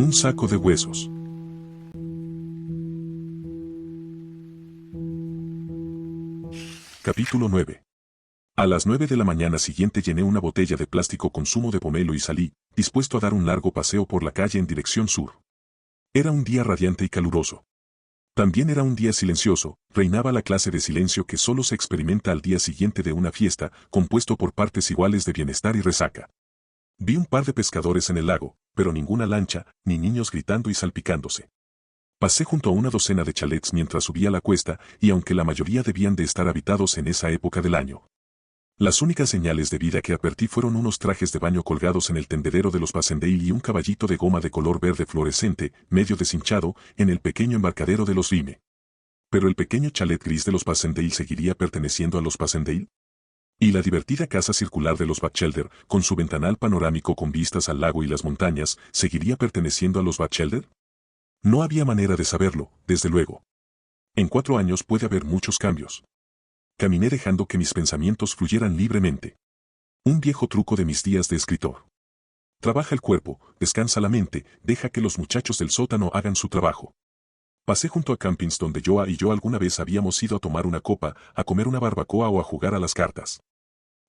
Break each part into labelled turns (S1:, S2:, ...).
S1: Un saco de huesos. Capítulo 9. A las 9 de la mañana siguiente llené una botella de plástico con zumo de pomelo y salí, dispuesto a dar un largo paseo por la calle en dirección sur. Era un día radiante y caluroso. También era un día silencioso, reinaba la clase de silencio que solo se experimenta al día siguiente de una fiesta, compuesto por partes iguales de bienestar y resaca. Vi un par de pescadores en el lago, pero ninguna lancha, ni niños gritando y salpicándose. Pasé junto a una docena de chalets mientras subía la cuesta, y aunque la mayoría debían de estar habitados en esa época del año. Las únicas señales de vida que advertí fueron unos trajes de baño colgados en el tendedero de los Passendale y un caballito de goma de color verde fluorescente, medio deshinchado, en el pequeño embarcadero de los Rime. ¿Pero el pequeño chalet gris de los Passendale seguiría perteneciendo a los Passendale? ¿Y la divertida casa circular de los Batchelder, con su ventanal panorámico con vistas al lago y las montañas, seguiría perteneciendo a los Batchelder? No había manera de saberlo, desde luego. En 4 años puede haber muchos cambios. Caminé dejando que mis pensamientos fluyeran libremente. Un viejo truco de mis días de escritor. Trabaja el cuerpo, descansa la mente, deja que los muchachos del sótano hagan su trabajo. Pasé junto a campings donde Joa y yo alguna vez habíamos ido a tomar una copa, a comer una barbacoa o a jugar a las cartas.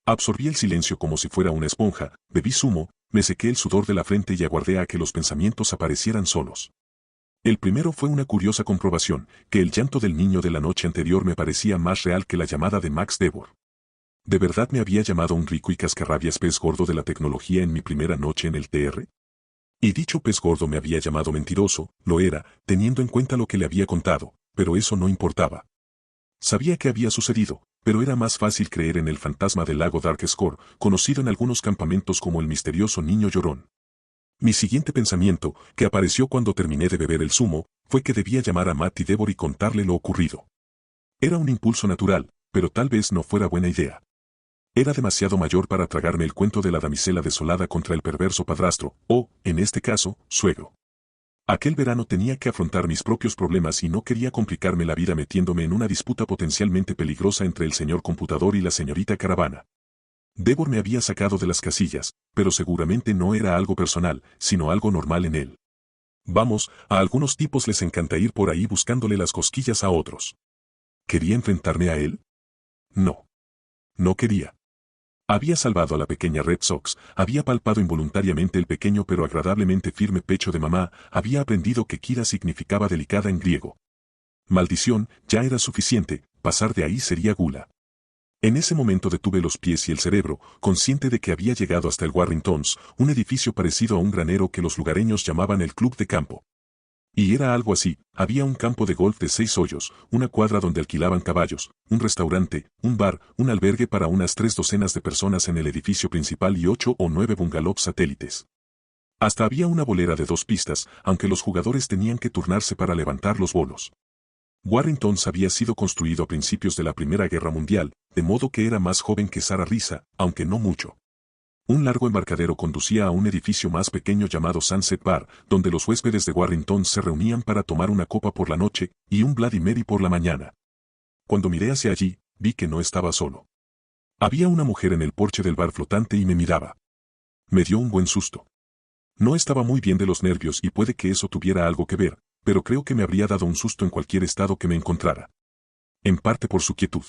S1: Absorbí el silencio como si fuera una esponja, bebí zumo, me sequé el sudor de la frente y aguardé a que los pensamientos aparecieran solos. El primero fue una curiosa comprobación, que el llanto del niño de la noche anterior me parecía más real que la llamada de Max Devor. ¿De verdad me había llamado un rico y cascarrabias pez gordo de la tecnología en mi primera noche en el TR? Y dicho pez gordo me había llamado mentiroso, lo era, teniendo en cuenta lo que le había contado, pero eso no importaba. Sabía que había sucedido, pero era más fácil creer en el fantasma del lago Darkscore, conocido en algunos campamentos como el misterioso niño llorón. Mi siguiente pensamiento, que apareció cuando terminé de beber el zumo, fue que debía llamar a Matt y Devor y contarle lo ocurrido. Era un impulso natural, pero tal vez no fuera buena idea. Era demasiado mayor para tragarme el cuento de la damisela desolada contra el perverso padrastro, o, en este caso, suegro. Aquel verano tenía que afrontar mis propios problemas y no quería complicarme la vida metiéndome en una disputa potencialmente peligrosa entre el señor computador y la señorita caravana. Devor me había sacado de las casillas, pero seguramente no era algo personal, sino algo normal en él. Vamos, a algunos tipos les encanta ir por ahí buscándole las cosquillas a otros. ¿Quería enfrentarme a él? No. No quería. Había salvado a la pequeña Red Sox, había palpado involuntariamente el pequeño pero agradablemente firme pecho de mamá, había aprendido que Kira significaba delicada en griego. Maldición, ya era suficiente, pasar de ahí sería gula. En ese momento detuve los pies y el cerebro, consciente de que había llegado hasta el Warringtons, un edificio parecido a un granero que los lugareños llamaban el Club de Campo. Y era algo así, había un campo de golf de 6 hoyos, una cuadra donde alquilaban caballos, un restaurante, un bar, un albergue para unas 3 docenas de personas en el edificio principal y 8 o 9 bungalows satélites. Hasta había una bolera de 2 pistas, aunque los jugadores tenían que turnarse para levantar los bolos. Warringtons había sido construido a principios de la Primera Guerra Mundial, de modo que era más joven que Sarah Risa, aunque no mucho. Un largo embarcadero conducía a un edificio más pequeño llamado Sunset Bar, donde los huéspedes de Warrington se reunían para tomar una copa por la noche y un Bloody Mary por la mañana. Cuando miré hacia allí, vi que no estaba solo. Había una mujer en el porche del bar flotante y me miraba. Me dio un buen susto. No estaba muy bien de los nervios y puede que eso tuviera algo que ver, pero creo que me habría dado un susto en cualquier estado que me encontrara. En parte por su quietud.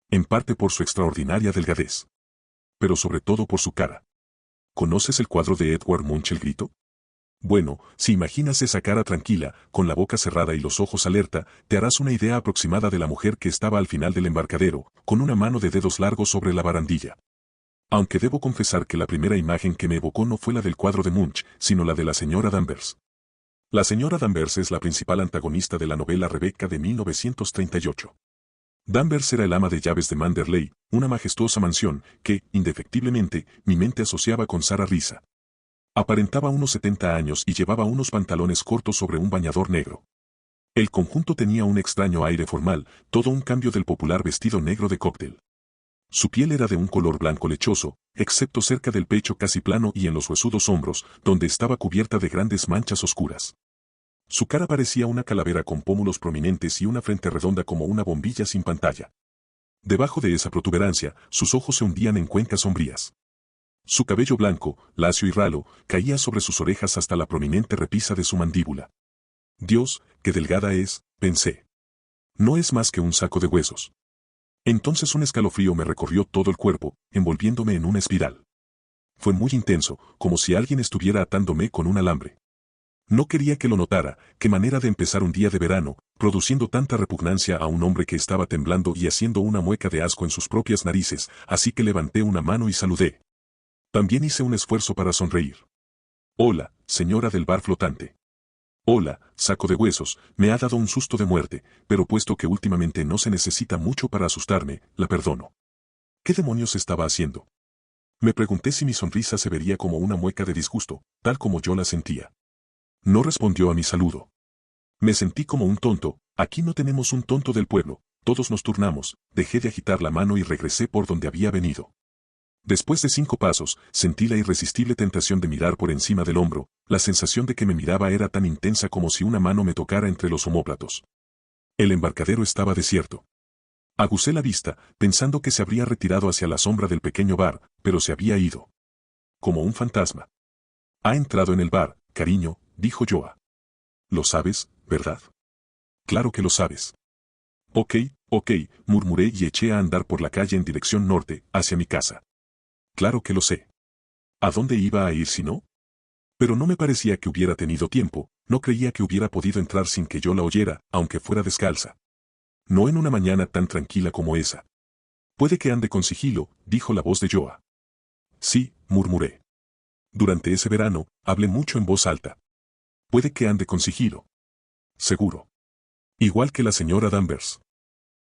S1: En parte por su extraordinaria delgadez. Pero sobre todo por su cara. ¿Conoces el cuadro de Edward Munch El grito? Bueno, si imaginas esa cara tranquila, con la boca cerrada y los ojos alerta, te harás una idea aproximada de la mujer que estaba al final del embarcadero, con una mano de dedos largos sobre la barandilla. Aunque debo confesar que la primera imagen que me evocó no fue la del cuadro de Munch, sino la de la señora Danvers. La señora Danvers es la principal antagonista de la novela Rebecca de 1938. Danvers era el ama de llaves de Manderley, una majestuosa mansión que, indefectiblemente, mi mente asociaba con Sarah Risa. Aparentaba unos 70 años y llevaba unos pantalones cortos sobre un bañador negro. El conjunto tenía un extraño aire formal, todo un cambio del popular vestido negro de cóctel. Su piel era de un color blanco lechoso, excepto cerca del pecho casi plano y en los huesudos hombros, donde estaba cubierta de grandes manchas oscuras. Su cara parecía una calavera con pómulos prominentes y una frente redonda como una bombilla sin pantalla. Debajo de esa protuberancia, sus ojos se hundían en cuencas sombrías. Su cabello blanco, lacio y ralo, caía sobre sus orejas hasta la prominente repisa de su mandíbula. Dios, qué delgada es, pensé. No es más que un saco de huesos. Entonces un escalofrío me recorrió todo el cuerpo, envolviéndome en una espiral. Fue muy intenso, como si alguien estuviera atándome con un alambre. No quería que lo notara, qué manera de empezar un día de verano, produciendo tanta repugnancia a un hombre que estaba temblando y haciendo una mueca de asco en sus propias narices, así que levanté una mano y saludé. También hice un esfuerzo para sonreír. Hola, señora del bar flotante. Hola, saco de huesos, me ha dado un susto de muerte, pero puesto que últimamente no se necesita mucho para asustarme, la perdono. ¿Qué demonios estaba haciendo? Me pregunté si mi sonrisa se vería como una mueca de disgusto, tal como yo la sentía. No respondió a mi saludo. Me sentí como un tonto, aquí no tenemos un tonto del pueblo, todos nos turnamos, dejé de agitar la mano y regresé por donde había venido. Después de 5 pasos, sentí la irresistible tentación de mirar por encima del hombro, la sensación de que me miraba era tan intensa como si una mano me tocara entre los omóplatos. El embarcadero estaba desierto. Aguzé la vista, pensando que se habría retirado hacia la sombra del pequeño bar, pero se había ido. Como un fantasma. Ha entrado en el bar, cariño, dijo Joa. Lo sabes, ¿verdad? Claro que lo sabes. Ok, murmuré y eché a andar por la calle en dirección norte, hacia mi casa. Claro que lo sé. ¿A dónde iba a ir si no? Pero no me parecía que hubiera tenido tiempo, no creía que hubiera podido entrar sin que yo la oyera, aunque fuera descalza. No en una mañana tan tranquila como esa. Puede que ande con sigilo, dijo la voz de Joa. Sí, murmuré. Durante ese verano, hablé mucho en voz alta. Puede que ande con sigilo. Seguro. Igual que la señora Danvers.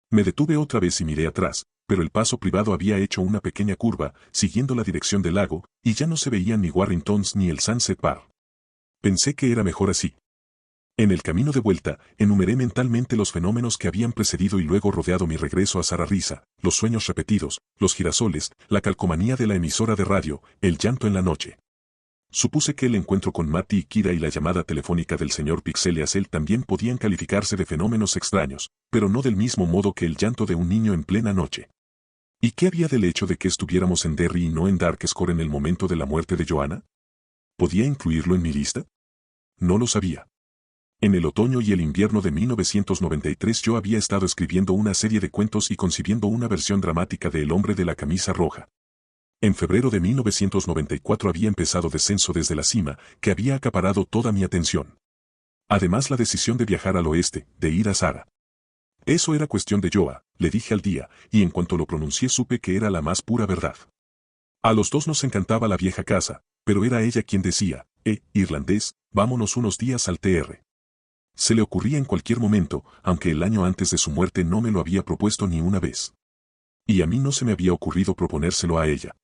S1: Me detuve otra vez y miré atrás, pero el paso privado había hecho una pequeña curva, siguiendo la dirección del lago, y ya no se veían ni Warringtons ni el Sunset Bar. Pensé que era mejor así. En el camino de vuelta, enumeré mentalmente los fenómenos que habían precedido y luego rodeado mi regreso a Sararrisa, los sueños repetidos, los girasoles, la calcomanía de la emisora de radio, el llanto en la noche. Supuse que el encuentro con Matty y Kira y la llamada telefónica del señor Pixeliasel también podían calificarse de fenómenos extraños, pero no del mismo modo que el llanto de un niño en plena noche. ¿Y qué había del hecho de que estuviéramos en Derry y no en Darkscore en el momento de la muerte de Joanna? ¿Podía incluirlo en mi lista? No lo sabía. En el otoño y el invierno de 1993 yo había estado escribiendo una serie de cuentos y concibiendo una versión dramática de El hombre de la camisa roja. En febrero de 1994 había empezado Descenso desde la cima, que había acaparado toda mi atención. Además la decisión de viajar al oeste, de ir a Sara. Eso era cuestión de Joa, le dije al día, y en cuanto lo pronuncié supe que era la más pura verdad. A los dos nos encantaba la vieja casa, pero era ella quien decía, irlandés, vámonos unos días al TR. Se le ocurría en cualquier momento, aunque el año antes de su muerte no me lo había propuesto ni una vez. Y a mí no se me había ocurrido proponérselo a ella.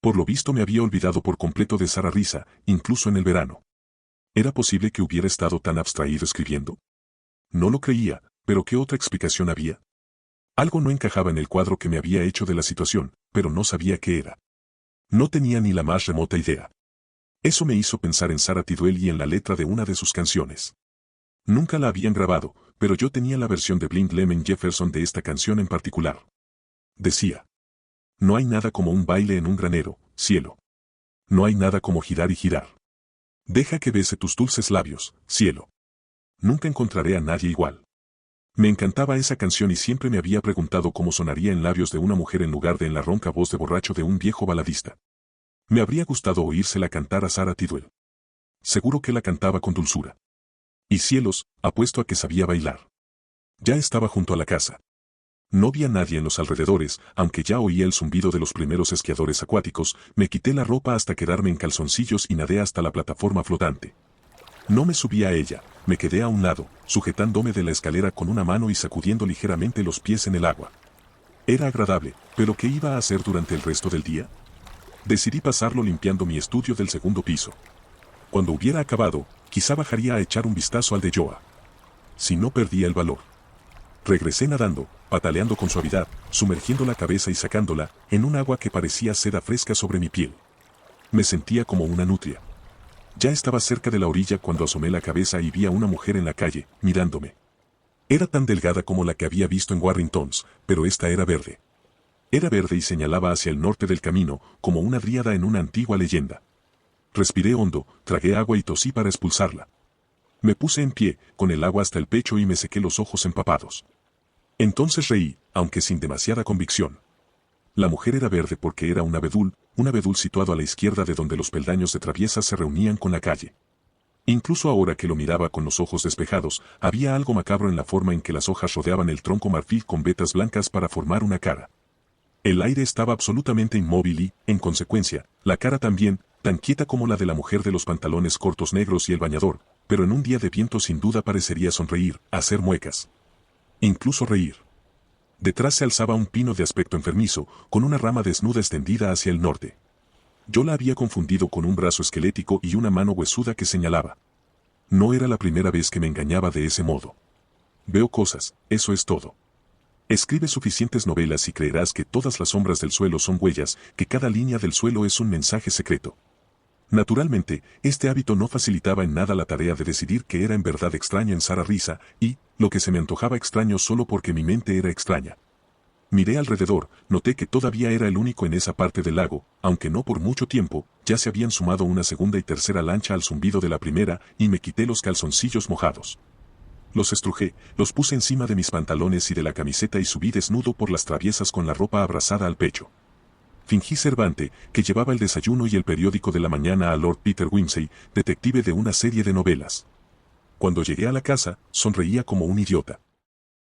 S1: Por lo visto me había olvidado por completo de Sararrisa, incluso en el verano. ¿Era posible que hubiera estado tan abstraído escribiendo? No lo creía, pero ¿qué otra explicación había? Algo no encajaba en el cuadro que me había hecho de la situación, pero no sabía qué era. No tenía ni la más remota idea. Eso me hizo pensar en Sarah Tidwell y en la letra de una de sus canciones. Nunca la habían grabado, pero yo tenía la versión de Blind Lemon Jefferson de esta canción en particular. Decía: no hay nada como un baile en un granero, cielo. No hay nada como girar y girar. Deja que bese tus dulces labios, cielo. Nunca encontraré a nadie igual. Me encantaba esa canción y siempre me había preguntado cómo sonaría en labios de una mujer en lugar de en la ronca voz de borracho de un viejo baladista. Me habría gustado oírsela cantar a Sarah Tidwell. Seguro que la cantaba con dulzura. Y cielos, apuesto a que sabía bailar. Ya estaba junto a la casa. No vi a nadie en los alrededores, aunque ya oía el zumbido de los primeros esquiadores acuáticos, me quité la ropa hasta quedarme en calzoncillos y nadé hasta la plataforma flotante. No me subí a ella, me quedé a un lado, sujetándome de la escalera con una mano y sacudiendo ligeramente los pies en el agua. Era agradable, pero ¿qué iba a hacer durante el resto del día? Decidí pasarlo limpiando mi estudio del segundo piso. Cuando hubiera acabado, quizá bajaría a echar un vistazo al de Joa. Si no perdía el valor. Regresé nadando, pataleando con suavidad, sumergiendo la cabeza y sacándola, en un agua que parecía seda fresca sobre mi piel. Me sentía como una nutria. Ya estaba cerca de la orilla cuando asomé la cabeza y vi a una mujer en la calle, mirándome. Era tan delgada como la que había visto en Warringtons, pero esta era verde. Era verde y señalaba hacia el norte del camino, como una dríada en una antigua leyenda. Respiré hondo, tragué agua y tosí para expulsarla. Me puse en pie, con el agua hasta el pecho y me sequé los ojos empapados. Entonces reí, aunque sin demasiada convicción. La mujer era verde porque era un abedul situado a la izquierda de donde los peldaños de traviesa se reunían con la calle. Incluso ahora que lo miraba con los ojos despejados, había algo macabro en la forma en que las hojas rodeaban el tronco marfil con vetas blancas para formar una cara. El aire estaba absolutamente inmóvil y, en consecuencia, la cara también, tan quieta como la de la mujer de los pantalones cortos negros y el bañador, pero en un día de viento sin duda parecería sonreír, hacer muecas. Incluso reír. Detrás se alzaba un pino de aspecto enfermizo, con una rama desnuda extendida hacia el norte. Yo la había confundido con un brazo esquelético y una mano huesuda que señalaba. No era la primera vez que me engañaba de ese modo. Veo cosas, eso es todo. Escribe suficientes novelas y creerás que todas las sombras del suelo son huellas, que cada línea del suelo es un mensaje secreto. Naturalmente, este hábito no facilitaba en nada la tarea de decidir qué era en verdad extraño en Sara Risa, y, lo que se me antojaba extraño solo porque mi mente era extraña. Miré alrededor, noté que todavía era el único en esa parte del lago, aunque no por mucho tiempo, ya se habían sumado una segunda y tercera lancha al zumbido de la primera, y me quité los calzoncillos mojados. Los estrujé, los puse encima de mis pantalones y de la camiseta y subí desnudo por las traviesas con la ropa abrazada al pecho. Fingí ser Vante, que llevaba el desayuno y el periódico de la mañana a Lord Peter Wimsey, detective de una serie de novelas. Cuando llegué a la casa, sonreía como un idiota.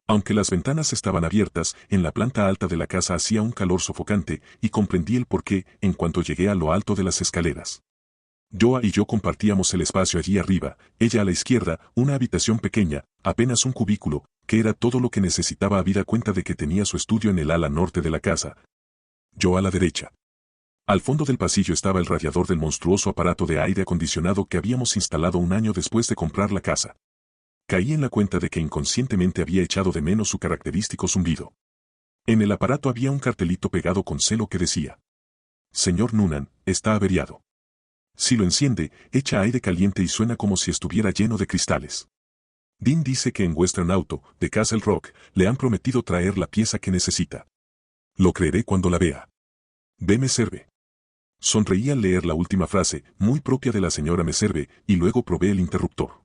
S1: Aunque las ventanas estaban abiertas, en la planta alta de la casa hacía un calor sofocante, y comprendí el porqué en cuanto llegué a lo alto de las escaleras. Joa y yo compartíamos el espacio allí arriba, ella a la izquierda, una habitación pequeña, apenas un cubículo, que era todo lo que necesitaba habida cuenta de que tenía su estudio en el ala norte de la casa. Yo a la derecha. Al fondo del pasillo estaba el radiador del monstruoso aparato de aire acondicionado que habíamos instalado un año después de comprar la casa. Caí en la cuenta de que inconscientemente había echado de menos su característico zumbido. En el aparato había un cartelito pegado con celo que decía: Señor Noonan, está averiado. Si lo enciende, echa aire caliente y suena como si estuviera lleno de cristales. Dean dice que en Western Auto, de Castle Rock, le han prometido traer la pieza que necesita. Lo creeré cuando la vea. Ve Meserve. Sonreí al leer la última frase, muy propia de la señora Meserve, y luego probé el interruptor.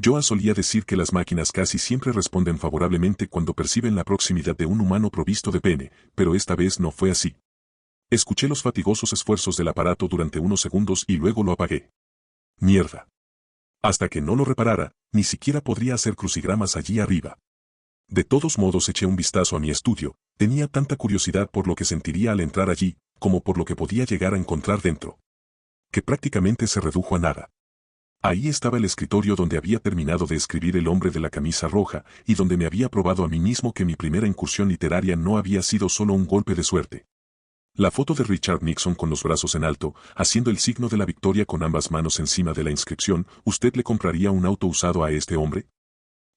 S1: Joa solía decir que las máquinas casi siempre responden favorablemente cuando perciben la proximidad de un humano provisto de pene, pero esta vez no fue así. Escuché los fatigosos esfuerzos del aparato durante unos segundos y luego lo apagué. Mierda. Hasta que no lo reparara, ni siquiera podría hacer crucigramas allí arriba. De todos modos eché un vistazo a mi estudio, tenía tanta curiosidad por lo que sentiría al entrar allí, como por lo que podía llegar a encontrar dentro, que prácticamente se redujo a nada. Ahí estaba el escritorio donde había terminado de escribir El hombre de la camisa roja, y donde me había probado a mí mismo que mi primera incursión literaria no había sido solo un golpe de suerte. La foto de Richard Nixon con los brazos en alto, haciendo el signo de la victoria con ambas manos encima de la inscripción, ¿usted le compraría un auto usado a este hombre?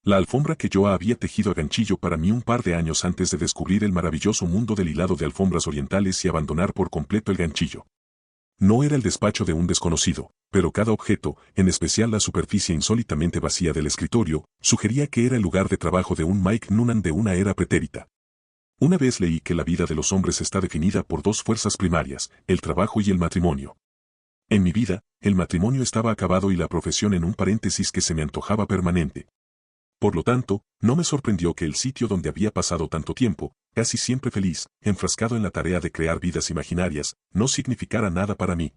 S1: La alfombra que yo había tejido a ganchillo para mí un par de años antes de descubrir el maravilloso mundo del hilado de alfombras orientales y abandonar por completo el ganchillo. No era el despacho de un desconocido, pero cada objeto, en especial la superficie insólitamente vacía del escritorio, sugería que era el lugar de trabajo de un Mike Noonan de una era pretérita. Una vez leí que la vida de los hombres está definida por dos fuerzas primarias, el trabajo y el matrimonio. En mi vida, el matrimonio estaba acabado y la profesión en un paréntesis que se me antojaba permanente. Por lo tanto, no me sorprendió que el sitio donde había pasado tanto tiempo, casi siempre feliz, enfrascado en la tarea de crear vidas imaginarias, no significara nada para mí.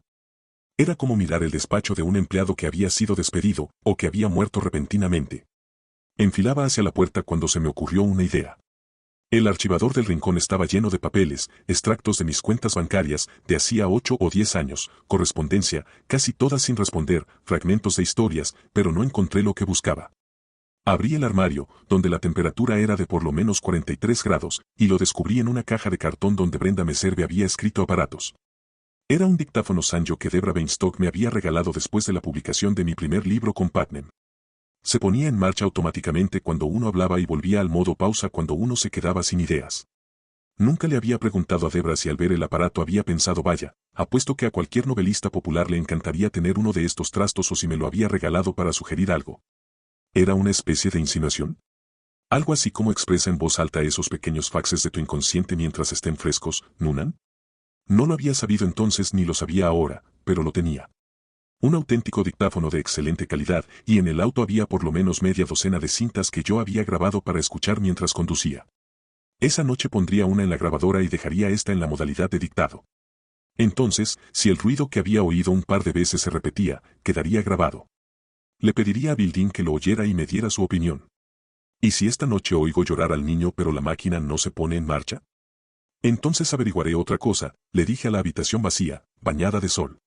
S1: Era como mirar el despacho de un empleado que había sido despedido, o que había muerto repentinamente. Enfilaba hacia la puerta cuando se me ocurrió una idea. El archivador del rincón estaba lleno de papeles, extractos de mis cuentas bancarias, de hacía 8 o 10 años, correspondencia, casi todas sin responder, fragmentos de historias, pero no encontré lo que buscaba. Abrí el armario, donde la temperatura era de por lo menos 43 grados, y lo descubrí en una caja de cartón donde Brenda Meserve había escrito aparatos. Era un dictáfono Sanyo que Debra Weinstock me había regalado después de la publicación de mi primer libro con Putnam. Se ponía en marcha automáticamente cuando uno hablaba y volvía al modo pausa cuando uno se quedaba sin ideas. Nunca le había preguntado a Debra si al ver el aparato había pensado vaya, apuesto que a cualquier novelista popular le encantaría tener uno de estos trastos o si me lo había regalado para sugerir algo. ¿Era una especie de insinuación? Algo así como expresa en voz alta esos pequeños faxes de tu inconsciente mientras estén frescos, Noonan. No lo había sabido entonces ni lo sabía ahora, pero lo tenía. Un auténtico dictáfono de excelente calidad, y en el auto había por lo menos media docena de cintas que yo había grabado para escuchar mientras conducía. Esa noche pondría una en la grabadora y dejaría esta en la modalidad de dictado. Entonces, si el ruido que había oído un par de veces se repetía, quedaría grabado. Le pediría a Bildín que lo oyera y me diera su opinión. ¿Y si esta noche oigo llorar al niño pero la máquina no se pone en marcha? Entonces averiguaré otra cosa, le dije a la habitación vacía, bañada de sol.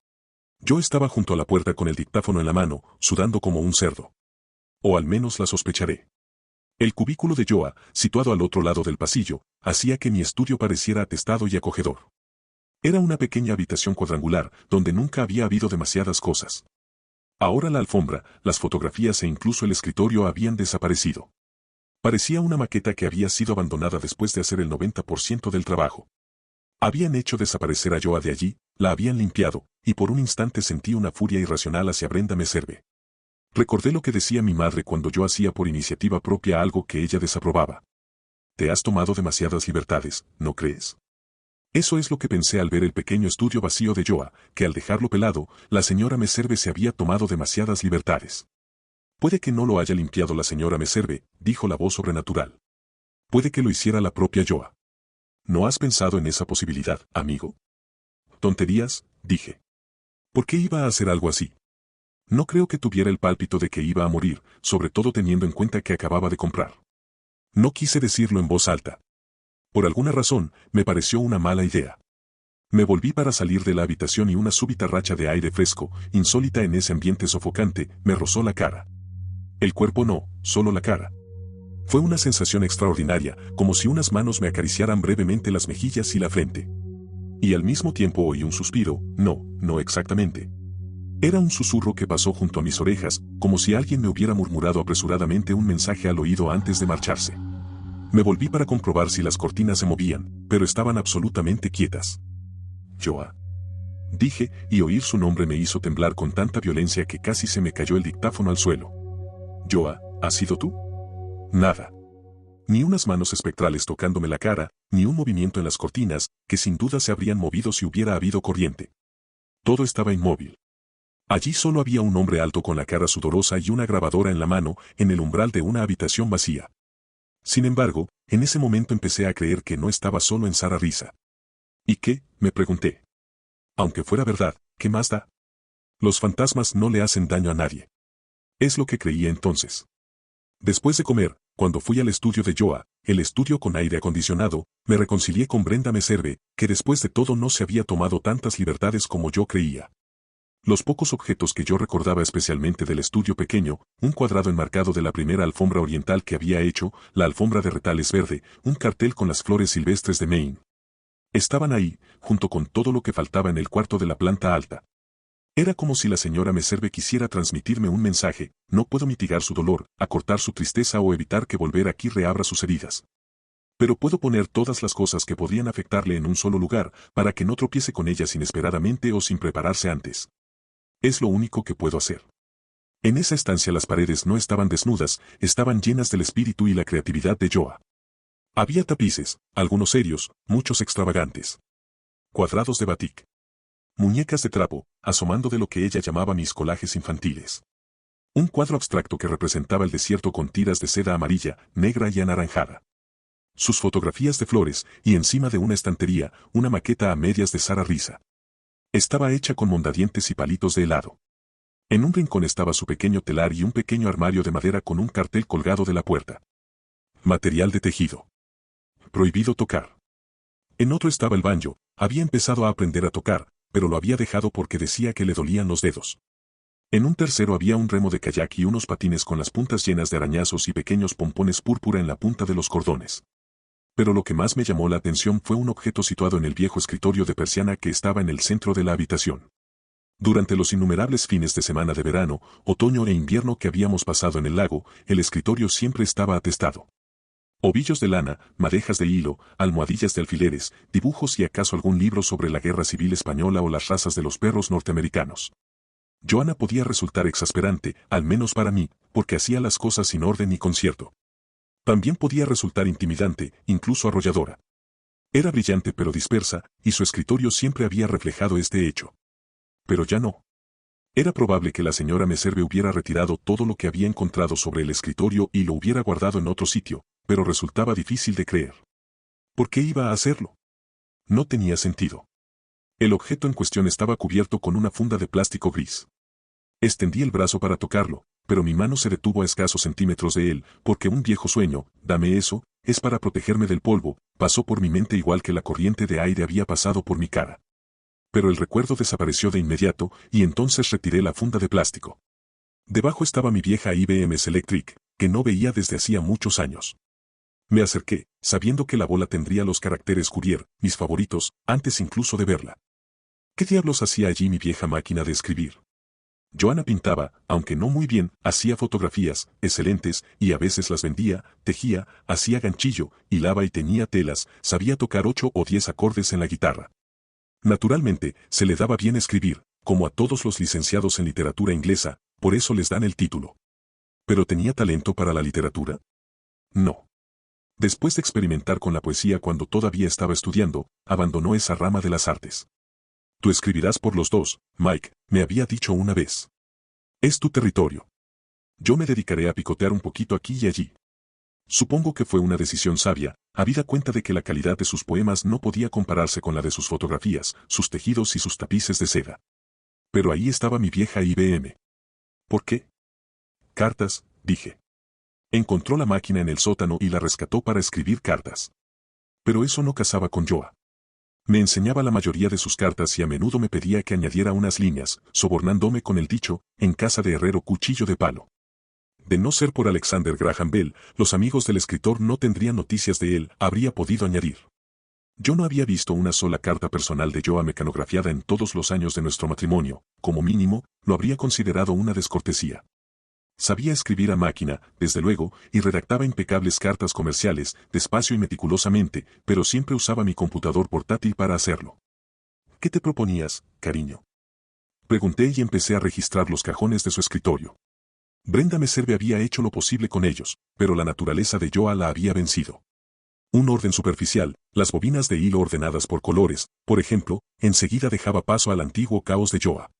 S1: Yo estaba junto a la puerta con el dictáfono en la mano, sudando como un cerdo. O al menos la sospecharé. El cubículo de Joa, situado al otro lado del pasillo, hacía que mi estudio pareciera atestado y acogedor. Era una pequeña habitación cuadrangular, donde nunca había habido demasiadas cosas. Ahora la alfombra, las fotografías e incluso el escritorio habían desaparecido. Parecía una maqueta que había sido abandonada después de hacer el 90% del trabajo. Habían hecho desaparecer a Joa de allí, la habían limpiado, y por un instante sentí una furia irracional hacia Brenda Meserve. Recordé lo que decía mi madre cuando yo hacía por iniciativa propia algo que ella desaprobaba. Te has tomado demasiadas libertades, ¿no crees? Eso es lo que pensé al ver el pequeño estudio vacío de Joa, que al dejarlo pelado, la señora Meserve se había tomado demasiadas libertades. Puede que no lo haya limpiado la señora Meserve, dijo la voz sobrenatural. Puede que lo hiciera la propia Joa. ¿No has pensado en esa posibilidad, amigo? Tonterías, dije. ¿Por qué iba a hacer algo así? No creo que tuviera el pálpito de que iba a morir, sobre todo teniendo en cuenta que acababa de comprar. No quise decirlo en voz alta. Por alguna razón, me pareció una mala idea. Me volví para salir de la habitación y una súbita racha de aire fresco, insólita en ese ambiente sofocante, me rozó la cara. El cuerpo no, solo la cara. Fue una sensación extraordinaria, como si unas manos me acariciaran brevemente las mejillas y la frente. Y al mismo tiempo oí un suspiro, no exactamente. Era un susurro que pasó junto a mis orejas, como si alguien me hubiera murmurado apresuradamente un mensaje al oído antes de marcharse. Me volví para comprobar si las cortinas se movían, pero estaban absolutamente quietas. Joa. Dije, y oír su nombre me hizo temblar con tanta violencia que casi se me cayó el dictáfono al suelo. Joa, ¿has sido tú? Nada. Ni unas manos espectrales tocándome la cara, ni un movimiento en las cortinas, que sin duda se habrían movido si hubiera habido corriente. Todo estaba inmóvil. Allí solo había un hombre alto con la cara sudorosa y una grabadora en la mano, en el umbral de una habitación vacía. Sin embargo, en ese momento empecé a creer que no estaba solo en Sara Risa. ¿Y qué?, me pregunté. Aunque fuera verdad, ¿qué más da? Los fantasmas no le hacen daño a nadie. Es lo que creía entonces. Después de comer, cuando fui al estudio de Joa, el estudio con aire acondicionado, me reconcilié con Brenda Meserve, que después de todo no se había tomado tantas libertades como yo creía. Los pocos objetos que yo recordaba especialmente del estudio pequeño, un cuadrado enmarcado de la primera alfombra oriental que había hecho, la alfombra de retales verde, un cartel con las flores silvestres de Maine. Estaban ahí, junto con todo lo que faltaba en el cuarto de la planta alta. Era como si la señora Meserve quisiera transmitirme un mensaje: no puedo mitigar su dolor, acortar su tristeza o evitar que volver aquí reabra sus heridas. Pero puedo poner todas las cosas que podrían afectarle en un solo lugar, para que no tropiece con ellas inesperadamente o sin prepararse antes. Es lo único que puedo hacer. En esa estancia las paredes no estaban desnudas, estaban llenas del espíritu y la creatividad de Joa. Había tapices, algunos serios, muchos extravagantes. Cuadrados de batik. Muñecas de trapo, asomando de lo que ella llamaba mis colajes infantiles. Un cuadro abstracto que representaba el desierto con tiras de seda amarilla, negra y anaranjada. Sus fotografías de flores, y encima de una estantería, una maqueta a medias de Sara Risa. Estaba hecha con mondadientes y palitos de helado. En un rincón estaba su pequeño telar y un pequeño armario de madera con un cartel colgado de la puerta. Material de tejido. Prohibido tocar. En otro estaba el banjo, había empezado a aprender a tocar, pero lo había dejado porque decía que le dolían los dedos. En un tercero había un remo de kayak y unos patines con las puntas llenas de arañazos y pequeños pompones púrpura en la punta de los cordones. Pero lo que más me llamó la atención fue un objeto situado en el viejo escritorio de persiana que estaba en el centro de la habitación. Durante los innumerables fines de semana de verano, otoño e invierno que habíamos pasado en el lago, el escritorio siempre estaba atestado. Ovillos de lana, madejas de hilo, almohadillas de alfileres, dibujos y acaso algún libro sobre la Guerra Civil Española o las razas de los perros norteamericanos. Joanna podía resultar exasperante, al menos para mí, porque hacía las cosas sin orden ni concierto. También podía resultar intimidante, incluso arrolladora. Era brillante pero dispersa, y su escritorio siempre había reflejado este hecho. Pero ya no. Era probable que la señora Meserve hubiera retirado todo lo que había encontrado sobre el escritorio y lo hubiera guardado en otro sitio, pero resultaba difícil de creer. ¿Por qué iba a hacerlo? No tenía sentido. El objeto en cuestión estaba cubierto con una funda de plástico gris. Extendí el brazo para tocarlo, pero mi mano se detuvo a escasos centímetros de él, porque un viejo sueño, dame eso, es para protegerme del polvo, pasó por mi mente igual que la corriente de aire había pasado por mi cara. Pero el recuerdo desapareció de inmediato, y entonces retiré la funda de plástico. Debajo estaba mi vieja IBM Selectric, que no veía desde hacía muchos años. Me acerqué, sabiendo que la bola tendría los caracteres Courier, mis favoritos, antes incluso de verla. ¿Qué diablos hacía allí mi vieja máquina de escribir? Joanna pintaba, aunque no muy bien, hacía fotografías, excelentes, y a veces las vendía, tejía, hacía ganchillo, hilaba y teñía telas, sabía tocar 8 o 10 acordes en la guitarra. Naturalmente, se le daba bien escribir, como a todos los licenciados en literatura inglesa, por eso les dan el título. ¿Pero tenía talento para la literatura? No. Después de experimentar con la poesía cuando todavía estaba estudiando, abandonó esa rama de las artes. Tú escribirás por los dos, Mike, me había dicho una vez. Es tu territorio. Yo me dedicaré a picotear un poquito aquí y allí. Supongo que fue una decisión sabia, habida cuenta de que la calidad de sus poemas no podía compararse con la de sus fotografías, sus tejidos y sus tapices de seda. Pero ahí estaba mi vieja IBM. ¿Por qué? Cartas, dije. Encontró la máquina en el sótano y la rescató para escribir cartas. Pero eso no casaba con Joa. Me enseñaba la mayoría de sus cartas y a menudo me pedía que añadiera unas líneas, sobornándome con el dicho, en casa de herrero cuchillo de palo. De no ser por Alexander Graham Bell, los amigos del escritor no tendrían noticias de él, habría podido añadir. Yo no había visto una sola carta personal de Joa mecanografiada en todos los años de nuestro matrimonio, como mínimo, lo habría considerado una descortesía. Sabía escribir a máquina, desde luego, y redactaba impecables cartas comerciales, despacio y meticulosamente, pero siempre usaba mi computador portátil para hacerlo. ¿Qué te proponías, cariño? Pregunté y empecé a registrar los cajones de su escritorio. Brenda Meserve había hecho lo posible con ellos, pero la naturaleza de Joa la había vencido. Un orden superficial, las bobinas de hilo ordenadas por colores, por ejemplo, enseguida dejaba paso al antiguo caos de Joa.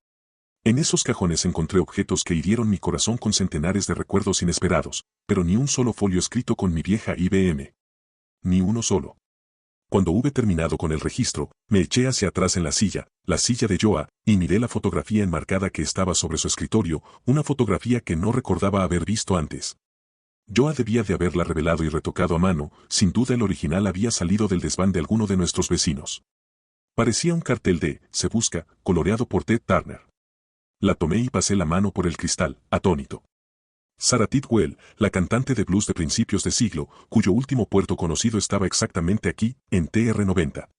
S1: En esos cajones encontré objetos que hirieron mi corazón con centenares de recuerdos inesperados, pero ni un solo folio escrito con mi vieja IBM. Ni uno solo. Cuando hube terminado con el registro, me eché hacia atrás en la silla de Joa, y miré la fotografía enmarcada que estaba sobre su escritorio, una fotografía que no recordaba haber visto antes. Joa debía de haberla revelado y retocado a mano, sin duda el original había salido del desván de alguno de nuestros vecinos. Parecía un cartel de Se busca, coloreado por Ted Turner. La tomé y pasé la mano por el cristal, atónito. Sarah Tidwell, la cantante de blues de principios de siglo, cuyo último puerto conocido estaba exactamente aquí, en TR-90.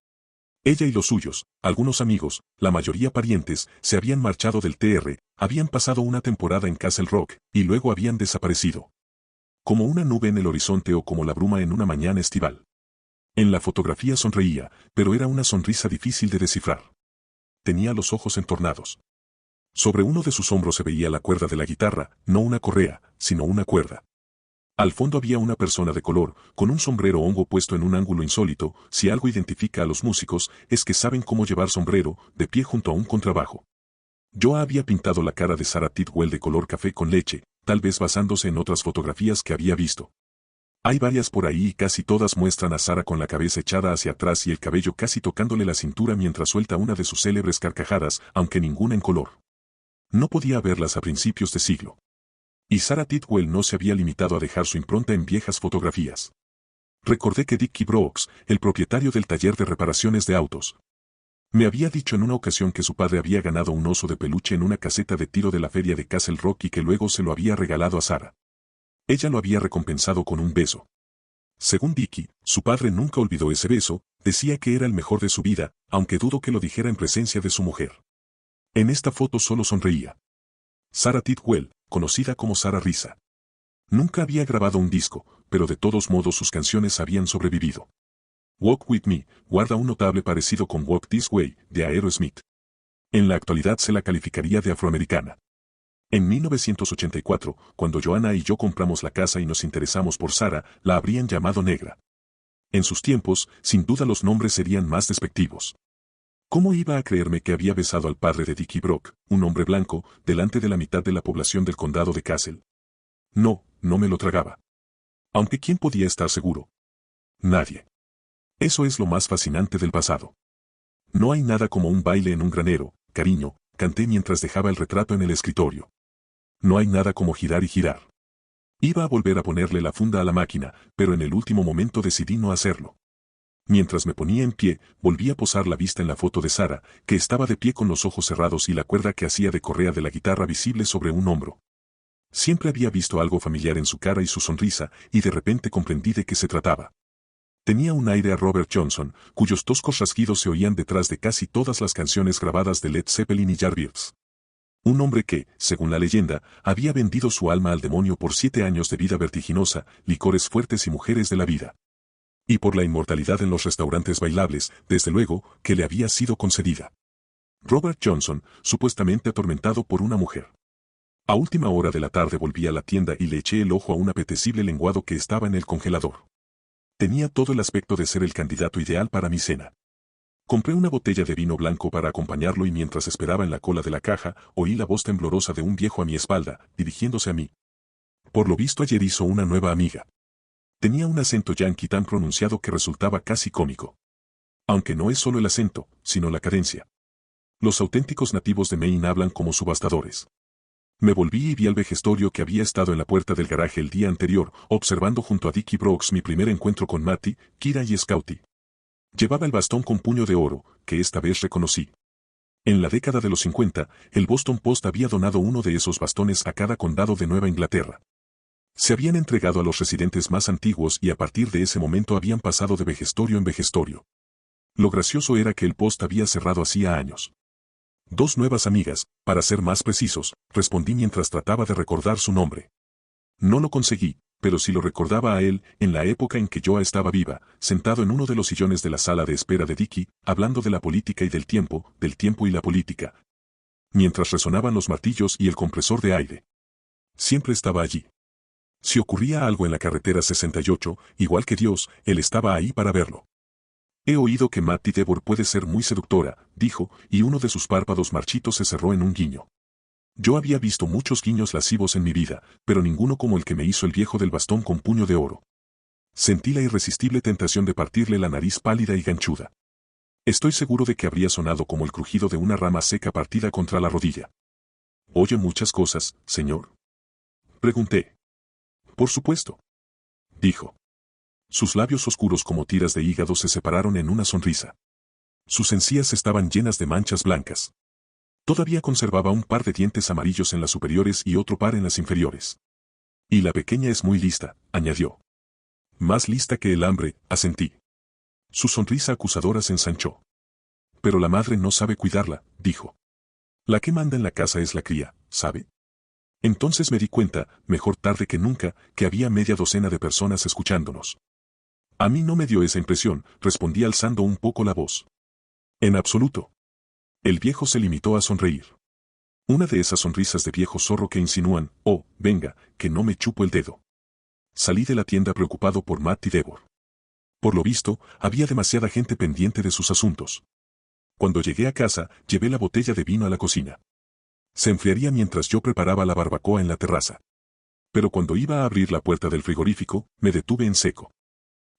S1: Ella y los suyos, algunos amigos, la mayoría parientes, se habían marchado del TR, habían pasado una temporada en Castle Rock, y luego habían desaparecido. Como una nube en el horizonte o como la bruma en una mañana estival. En la fotografía sonreía, pero era una sonrisa difícil de descifrar. Tenía los ojos entornados. Sobre uno de sus hombros se veía la cuerda de la guitarra, no una correa, sino una cuerda. Al fondo había una persona de color, con un sombrero hongo puesto en un ángulo insólito. Si algo identifica a los músicos, es que saben cómo llevar sombrero, de pie junto a un contrabajo. Yo había pintado la cara de Sarah Tidwell de color café con leche, tal vez basándose en otras fotografías que había visto. Hay varias por ahí y casi todas muestran a Sarah con la cabeza echada hacia atrás y el cabello casi tocándole la cintura mientras suelta una de sus célebres carcajadas, aunque ninguna en color. No podía verlas a principios de siglo. Y Sarah Tidwell no se había limitado a dejar su impronta en viejas fotografías. Recordé que Dickie Brooks, el propietario del taller de reparaciones de autos, me había dicho en una ocasión que su padre había ganado un oso de peluche en una caseta de tiro de la feria de Castle Rock y que luego se lo había regalado a Sarah. Ella lo había recompensado con un beso. Según Dickie, su padre nunca olvidó ese beso, decía que era el mejor de su vida, aunque dudo que lo dijera en presencia de su mujer. En esta foto solo sonreía. Sarah Tidwell, conocida como Sarah Risa. Nunca había grabado un disco, pero de todos modos sus canciones habían sobrevivido. Walk With Me guarda un notable parecido con Walk This Way, de Aerosmith. En la actualidad se la calificaría de afroamericana. En 1984, cuando Joanna y yo compramos la casa y nos interesamos por Sarah, la habrían llamado negra. En sus tiempos, sin duda los nombres serían más despectivos. ¿Cómo iba a creerme que había besado al padre de Dickie Brock, un hombre blanco, delante de la mitad de la población del condado de Castle? No, no me lo tragaba. Aunque ¿quién podía estar seguro? Nadie. Eso es lo más fascinante del pasado. No hay nada como un baile en un granero, cariño, canté mientras dejaba el retrato en el escritorio. No hay nada como girar y girar. Iba a volver a ponerle la funda a la máquina, pero en el último momento decidí no hacerlo. Mientras me ponía en pie, volví a posar la vista en la foto de Sarah, que estaba de pie con los ojos cerrados y la cuerda que hacía de correa de la guitarra visible sobre un hombro. Siempre había visto algo familiar en su cara y su sonrisa, y de repente comprendí de qué se trataba. Tenía un aire a Robert Johnson, cuyos toscos rasguidos se oían detrás de casi todas las canciones grabadas de Led Zeppelin y Yardbirds. Un hombre que, según la leyenda, había vendido su alma al demonio por 7 años de vida vertiginosa, licores fuertes y mujeres de la vida. Y por la inmortalidad en los restaurantes bailables, desde luego, que le había sido concedida. Robert Johnson, supuestamente atormentado por una mujer. A última hora de la tarde volví a la tienda y le eché el ojo a un apetecible lenguado que estaba en el congelador. Tenía todo el aspecto de ser el candidato ideal para mi cena. Compré una botella de vino blanco para acompañarlo y mientras esperaba en la cola de la caja, oí la voz temblorosa de un viejo a mi espalda, dirigiéndose a mí. Por lo visto ayer hizo una nueva amiga. Tenía un acento yanqui tan pronunciado que resultaba casi cómico. Aunque no es solo el acento, sino la cadencia. Los auténticos nativos de Maine hablan como subastadores. Me volví y vi al vejestorio que había estado en la puerta del garaje el día anterior, observando junto a Dickie Brooks mi primer encuentro con Matty, Kira y Scouty. Llevaba el bastón con puño de oro, que esta vez reconocí. En la década de los 50, el Boston Post había donado uno de esos bastones a cada condado de Nueva Inglaterra. Se habían entregado a los residentes más antiguos y a partir de ese momento habían pasado de vejestorio en vejestorio. Lo gracioso era que el Post había cerrado hacía años. 2 nuevas amigas, para ser más precisos, respondí mientras trataba de recordar su nombre. No lo conseguí, pero sí lo recordaba a él, en la época en que yo estaba viva, sentado en uno de los sillones de la sala de espera de Dickie, hablando de la política y del tiempo y la política. Mientras resonaban los martillos y el compresor de aire. Siempre estaba allí. Si ocurría algo en la carretera 68, igual que Dios, él estaba ahí para verlo. He oído que Matty Devor puede ser muy seductora, dijo, y uno de sus párpados marchitos se cerró en un guiño. Yo había visto muchos guiños lascivos en mi vida, pero ninguno como el que me hizo el viejo del bastón con puño de oro. Sentí la irresistible tentación de partirle la nariz pálida y ganchuda. Estoy seguro de que habría sonado como el crujido de una rama seca partida contra la rodilla. ¿Oye muchas cosas, señor? Pregunté. Por supuesto. Dijo. Sus labios oscuros como tiras de hígado se separaron en una sonrisa. Sus encías estaban llenas de manchas blancas. Todavía conservaba un par de dientes amarillos en las superiores y otro par en las inferiores. Y la pequeña es muy lista, añadió. Más lista que el hambre, asentí. Su sonrisa acusadora se ensanchó. Pero la madre no sabe cuidarla, dijo. La que manda en la casa es la cría, ¿sabe? Entonces me di cuenta, mejor tarde que nunca, que había media docena de personas escuchándonos. A mí no me dio esa impresión, respondí alzando un poco la voz. En absoluto. El viejo se limitó a sonreír. Una de esas sonrisas de viejo zorro que insinúan, oh, venga, que no me chupo el dedo. Salí de la tienda preocupado por Matty Devor. Por lo visto, había demasiada gente pendiente de sus asuntos. Cuando llegué a casa, llevé la botella de vino a la cocina. Se enfriaría mientras yo preparaba la barbacoa en la terraza. Pero cuando iba a abrir la puerta del frigorífico, me detuve en seco.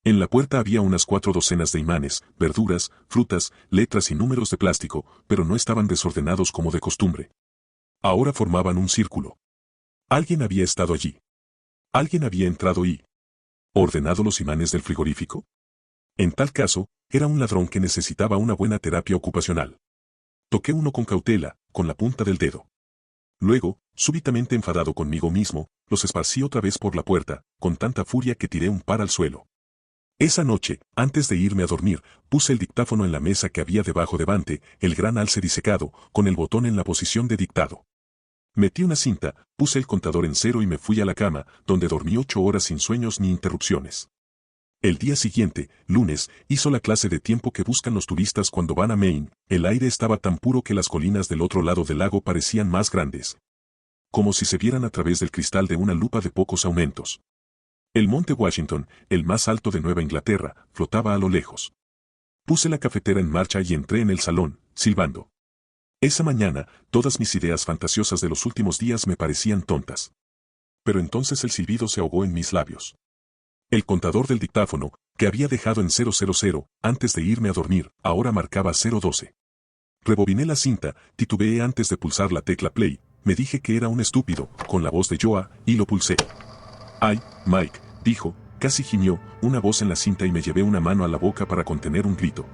S1: En la puerta había unas 4 docenas de imanes, verduras, frutas, letras y números de plástico, pero no estaban desordenados como de costumbre. Ahora formaban un círculo. Alguien había estado allí. Alguien había entrado y ordenado los imanes del frigorífico. En tal caso, era un ladrón que necesitaba una buena terapia ocupacional. Toqué uno con cautela, con la punta del dedo. Luego, súbitamente enfadado conmigo mismo, los esparcí otra vez por la puerta, con tanta furia que tiré un par al suelo. Esa noche, antes de irme a dormir, puse el dictáfono en la mesa que había debajo de Bante, el gran alce disecado, con el botón en la posición de dictado. Metí una cinta, puse el contador en 0 y me fui a la cama, donde dormí 8 horas sin sueños ni interrupciones. El día siguiente, lunes, hizo la clase de tiempo que buscan los turistas cuando van a Maine. El aire estaba tan puro que las colinas del otro lado del lago parecían más grandes. como si se vieran a través del cristal de una lupa de pocos aumentos. El monte Washington, el más alto de Nueva Inglaterra, flotaba a lo lejos. Puse la cafetera en marcha y entré en el salón, silbando. Esa mañana, todas mis ideas fantasiosas de los últimos días me parecían tontas. Pero entonces el silbido se ahogó en mis labios. El contador del dictáfono, que había dejado en 000 antes de irme a dormir, ahora marcaba 012. Rebobiné la cinta, titubeé antes de pulsar la tecla play, me dije que era un estúpido, con la voz de Joa, y lo pulsé. «Ay, Mike», dijo, casi gimió, una voz en la cinta y me llevé una mano a la boca para contener un grito.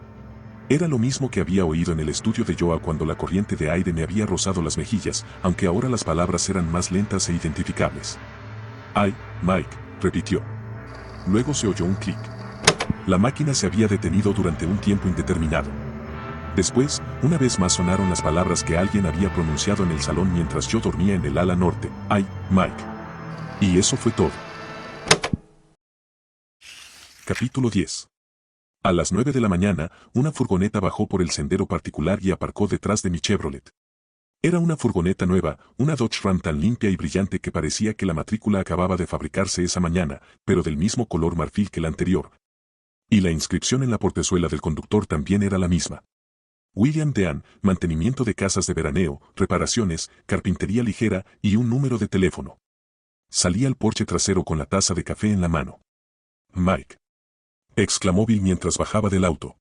S1: Era lo mismo que había oído en el estudio de Joa cuando la corriente de aire me había rozado las mejillas, aunque ahora las palabras eran más lentas e identificables. «Ay, Mike», repitió. Luego se oyó un clic. La máquina se había detenido durante un tiempo indeterminado. Después, una vez más sonaron las palabras que alguien había pronunciado en el salón mientras yo dormía en el ala norte. «Ay, Mike». Y eso fue todo. Capítulo 10. A las 9 de la mañana, una furgoneta bajó por el sendero particular y aparcó detrás de mi Chevrolet. Era una furgoneta nueva, una Dodge Ram tan limpia y brillante que parecía que la matrícula acababa de fabricarse esa mañana, pero del mismo color marfil que la anterior. Y la inscripción en la portezuela del conductor también era la misma. William Dean, mantenimiento de casas de veraneo, reparaciones, carpintería ligera y un número de teléfono. Salí al porche trasero con la taza de café en la mano. «Mike», exclamó Bill mientras bajaba del auto.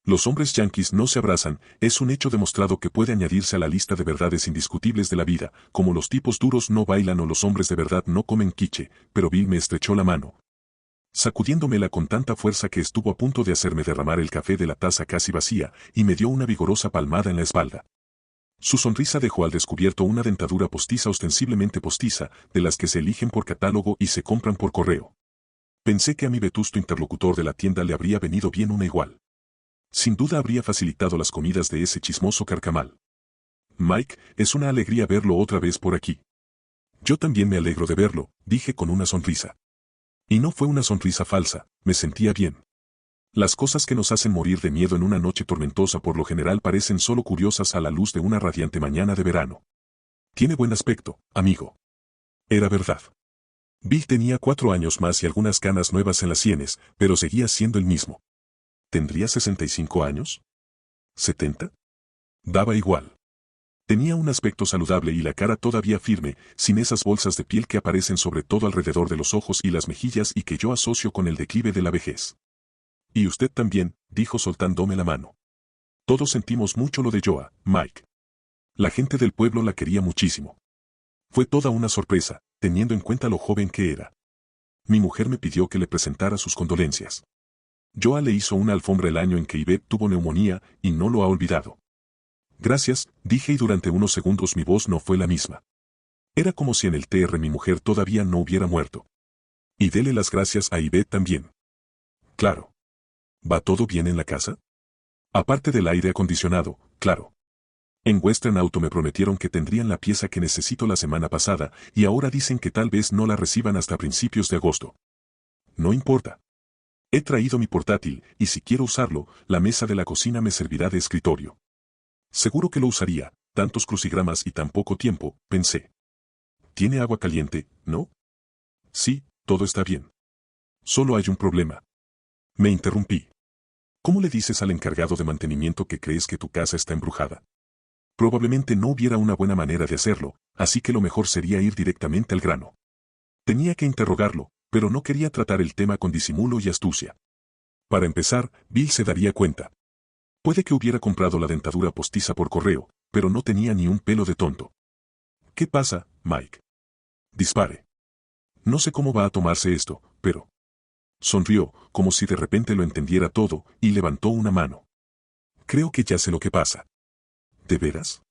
S1: Los hombres yanquis no se abrazan, es un hecho demostrado que puede añadirse a la lista de verdades indiscutibles de la vida, como los tipos duros no bailan o los hombres de verdad no comen quiche, pero Bill me estrechó la mano, sacudiéndomela con tanta fuerza que estuvo a punto de hacerme derramar el café de la taza casi vacía, y me dio una vigorosa palmada en la espalda. Su sonrisa dejó al descubierto una dentadura postiza ostensiblemente postiza, de las que se eligen por catálogo y se compran por correo. Pensé que a mi vetusto interlocutor de la tienda le habría venido bien una igual. Sin duda habría facilitado las comidas de ese chismoso carcamal. «Mike, es una alegría verlo otra vez por aquí». «Yo también me alegro de verlo», dije con una sonrisa. Y no fue una sonrisa falsa, me sentía bien. Las cosas que nos hacen morir de miedo en una noche tormentosa por lo general parecen solo curiosas a la luz de una radiante mañana de verano. «Tiene buen aspecto, amigo». Era verdad. Bill tenía 4 años más y algunas canas nuevas en las sienes, pero seguía siendo el mismo. ¿Tendría 65 años? ¿70? Daba igual. Tenía un aspecto saludable y la cara todavía firme, sin esas bolsas de piel que aparecen sobre todo alrededor de los ojos y las mejillas y que yo asocio con el declive de la vejez. «Y usted también», dijo soltándome la mano. «Todos sentimos mucho lo de Joa, Mike». La gente del pueblo la quería muchísimo. Fue toda una sorpresa, teniendo en cuenta lo joven que era. Mi mujer me pidió que le presentara sus condolencias. Joa le hizo una alfombra el año en que Yvette tuvo neumonía y no lo ha olvidado. «Gracias», dije y durante unos segundos mi voz no fue la misma. Era como si en el TR mi mujer todavía no hubiera muerto. «Y dele las gracias a Yvette también». «Claro». «¿Va todo bien en la casa?» «Aparte del aire acondicionado, claro. En Western Auto me prometieron que tendrían la pieza que necesito la semana pasada y ahora dicen que tal vez no la reciban hasta principios de agosto. No importa. He traído mi portátil y si quiero usarlo, la mesa de la cocina me servirá de escritorio». Seguro que lo usaría, tantos crucigramas y tan poco tiempo, pensé. «¿Tiene agua caliente, no?» «Sí, todo está bien. Solo hay un problema». Me interrumpí. «¿Cómo le dices al encargado de mantenimiento que crees que tu casa está embrujada?» Probablemente no hubiera una buena manera de hacerlo, así que lo mejor sería ir directamente al grano. Tenía que interrogarlo, pero no quería tratar el tema con disimulo y astucia. Para empezar, Bill se daría cuenta. Puede que hubiera comprado la dentadura postiza por correo, pero no tenía ni un pelo de tonto. «¿Qué pasa, Mike?» «Dispare. No sé cómo va a tomarse esto, pero...» Sonrió, como si de repente lo entendiera todo, y levantó una mano. «Creo que ya sé lo que pasa». «¿De veras?»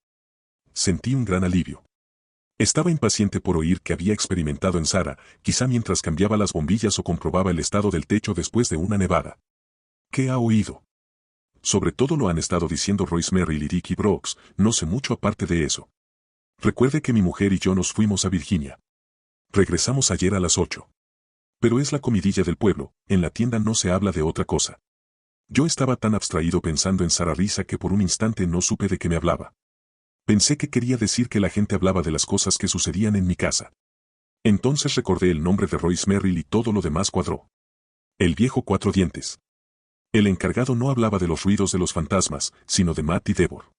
S1: Sentí un gran alivio. Estaba impaciente por oír que había experimentado en Sara, quizá mientras cambiaba las bombillas o comprobaba el estado del techo después de una nevada. ¿Qué ha oído? Sobre todo lo han estado diciendo Royce Merrill y Ricky Brooks, no sé mucho aparte de eso. Recuerde que mi mujer y yo nos fuimos a Virginia. Regresamos ayer a las 8. Pero es la comidilla del pueblo, en la tienda no se habla de otra cosa. Yo estaba tan abstraído pensando en Sara Risa que por un instante no supe de qué me hablaba. Pensé que quería decir que la gente hablaba de las cosas que sucedían en mi casa. Entonces recordé el nombre de Royce Merrill y todo lo demás cuadró. El viejo cuatro dientes. El encargado no hablaba de los ruidos de los fantasmas, sino de Matt y Devor.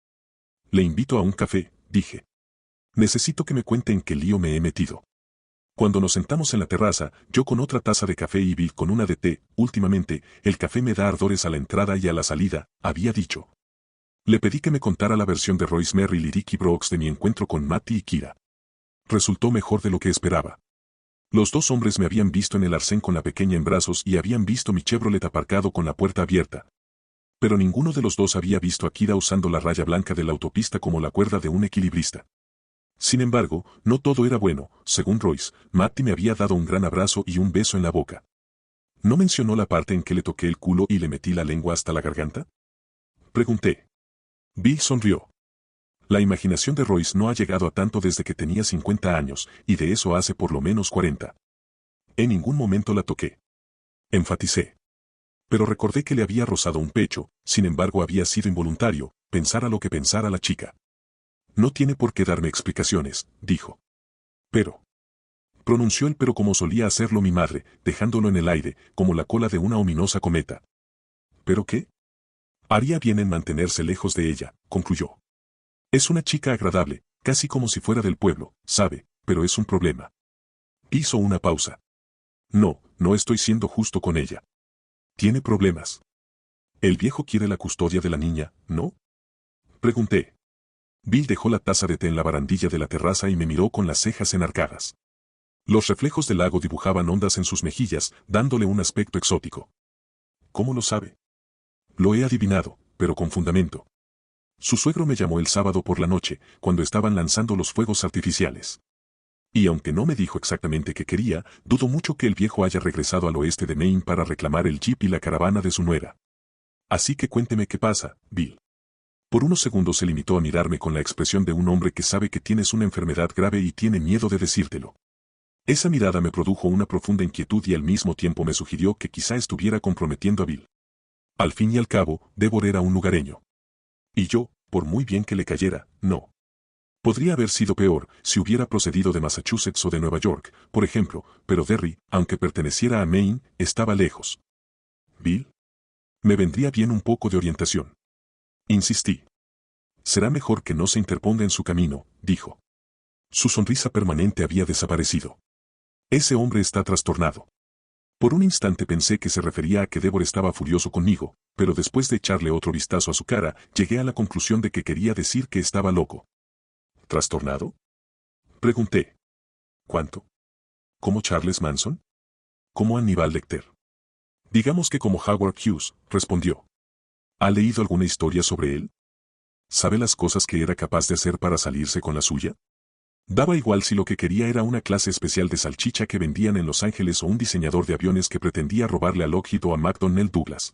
S1: Le invito a un café, dije. Necesito que me cuente en qué lío me he metido. Cuando nos sentamos en la terraza, yo con otra taza de café y Bill con una de té, últimamente, el café me da ardores a la entrada y a la salida, había dicho. Le pedí que me contara la versión de Royce Merrill y Ricky Brooks de mi encuentro con Matty y Kira. Resultó mejor de lo que esperaba. Los dos hombres me habían visto en el arcén con la pequeña en brazos y habían visto mi Chevrolet aparcado con la puerta abierta. Pero ninguno de los dos había visto a Kira usando la raya blanca de la autopista como la cuerda de un equilibrista. Sin embargo, no todo era bueno, según Royce, Matty me había dado un gran abrazo y un beso en la boca. ¿No mencionó la parte en que le toqué el culo y le metí la lengua hasta la garganta? Pregunté. Bill sonrió. La imaginación de Royce no ha llegado a tanto desde que tenía 50 años, y de eso hace por lo menos 40. En ningún momento la toqué. Enfaticé. Pero recordé que le había rozado un pecho, sin embargo había sido involuntario, pensara lo que pensara la chica. No tiene por qué darme explicaciones, dijo. Pero. Pronunció el pero como solía hacerlo mi madre, dejándolo en el aire, como la cola de una ominosa cometa. ¿Pero qué? Haría bien en mantenerse lejos de ella, concluyó. Es una chica agradable, casi como si fuera del pueblo, sabe, pero es un problema. Hizo una pausa. No, no estoy siendo justo con ella. Tiene problemas. El viejo quiere la custodia de la niña, ¿no? Pregunté. Bill dejó la taza de té en la barandilla de la terraza y me miró con las cejas enarcadas. Los reflejos del lago dibujaban ondas en sus mejillas, dándole un aspecto exótico. ¿Cómo lo sabe? Lo he adivinado, pero con fundamento. Su suegro me llamó el sábado por la noche, cuando estaban lanzando los fuegos artificiales. Y aunque no me dijo exactamente qué quería, dudo mucho que el viejo haya regresado al oeste de Maine para reclamar el jeep y la caravana de su nuera. Así que cuénteme qué pasa, Bill. Por unos segundos se limitó a mirarme con la expresión de un hombre que sabe que tienes una enfermedad grave y tiene miedo de decírtelo. Esa mirada me produjo una profunda inquietud y al mismo tiempo me sugirió que quizá estuviera comprometiendo a Bill. Al fin y al cabo, Devor era un lugareño. Y yo, por muy bien que le cayera, no. Podría haber sido peor si hubiera procedido de Massachusetts o de Nueva York, por ejemplo, pero Derry, aunque perteneciera a Maine, estaba lejos. ¿Bill? Me vendría bien un poco de orientación. Insistí. Será mejor que no se interponga en su camino, dijo. Su sonrisa permanente había desaparecido. Ese hombre está trastornado. Por un instante pensé que se refería a que Devor estaba furioso conmigo, pero después de echarle otro vistazo a su cara, llegué a la conclusión de que quería decir que estaba loco. ¿Trastornado? Pregunté. ¿Cuánto? ¿Como Charles Manson? ¿Como Aníbal Lecter? Digamos que como Howard Hughes, respondió. ¿Ha leído alguna historia sobre él? ¿Sabe las cosas que era capaz de hacer para salirse con la suya? Daba igual si lo que quería era una clase especial de salchicha que vendían en Los Ángeles o un diseñador de aviones que pretendía robarle a Lockheed o a McDonnell Douglas.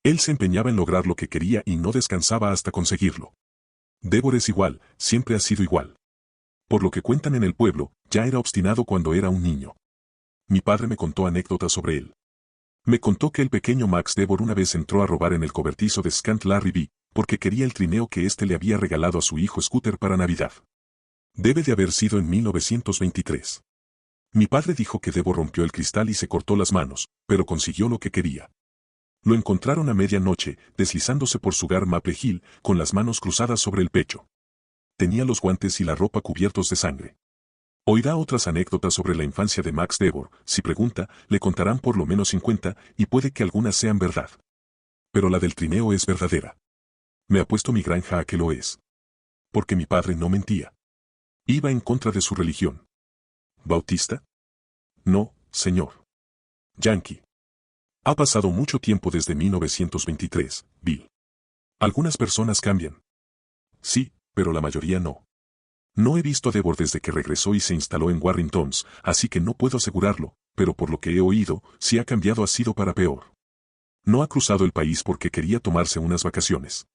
S1: Él se empeñaba en lograr lo que quería y no descansaba hasta conseguirlo. Devor es igual, siempre ha sido igual. Por lo que cuentan en el pueblo, ya era obstinado cuando era un niño. Mi padre me contó anécdotas sobre él. Me contó que el pequeño Max Devor una vez entró a robar en el cobertizo de Scant Larry B, porque quería el trineo que éste le había regalado a su hijo Scooter para Navidad. Debe de haber sido en 1923. Mi padre dijo que Devor rompió el cristal y se cortó las manos, pero consiguió lo que quería. Lo encontraron a medianoche, deslizándose por Sugar Maple Hill, con las manos cruzadas sobre el pecho. Tenía los guantes y la ropa cubiertos de sangre. Oirá otras anécdotas sobre la infancia de Max Devor, si pregunta, le contarán por lo menos 50, y puede que algunas sean verdad. Pero la del trineo es verdadera. Me apuesto mi granja a que lo es. Porque mi padre no mentía. Iba en contra de su religión. ¿Bautista? No, señor. Yankee. Ha pasado mucho tiempo desde 1923, Bill. Algunas personas cambian. Sí, pero la mayoría no. No he visto a Devor desde que regresó y se instaló en Warringtons, así que no puedo asegurarlo, pero por lo que he oído, si ha cambiado ha sido para peor. No ha cruzado el país porque quería tomarse unas vacaciones.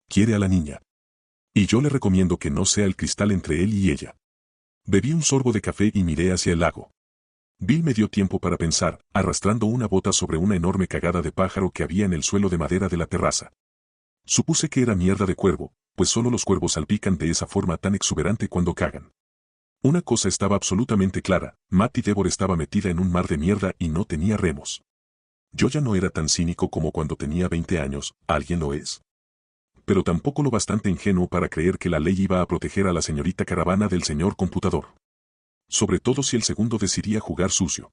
S1: Quiere a la niña. Y yo le recomiendo que no sea el cristal entre él y ella. Bebí un sorbo de café y miré hacia el lago. Bill me dio tiempo para pensar, arrastrando una bota sobre una enorme cagada de pájaro que había en el suelo de madera de la terraza. Supuse que era mierda de cuervo, pues solo los cuervos salpican de esa forma tan exuberante cuando cagan. Una cosa estaba absolutamente clara, Matty Devor estaba metida en un mar de mierda y no tenía remos. Yo ya no era tan cínico como cuando tenía 20 años, ¿alguien lo es? Pero tampoco lo bastante ingenuo para creer que la ley iba a proteger a la señorita Caravana del señor computador. Sobre todo si el segundo decidía jugar sucio.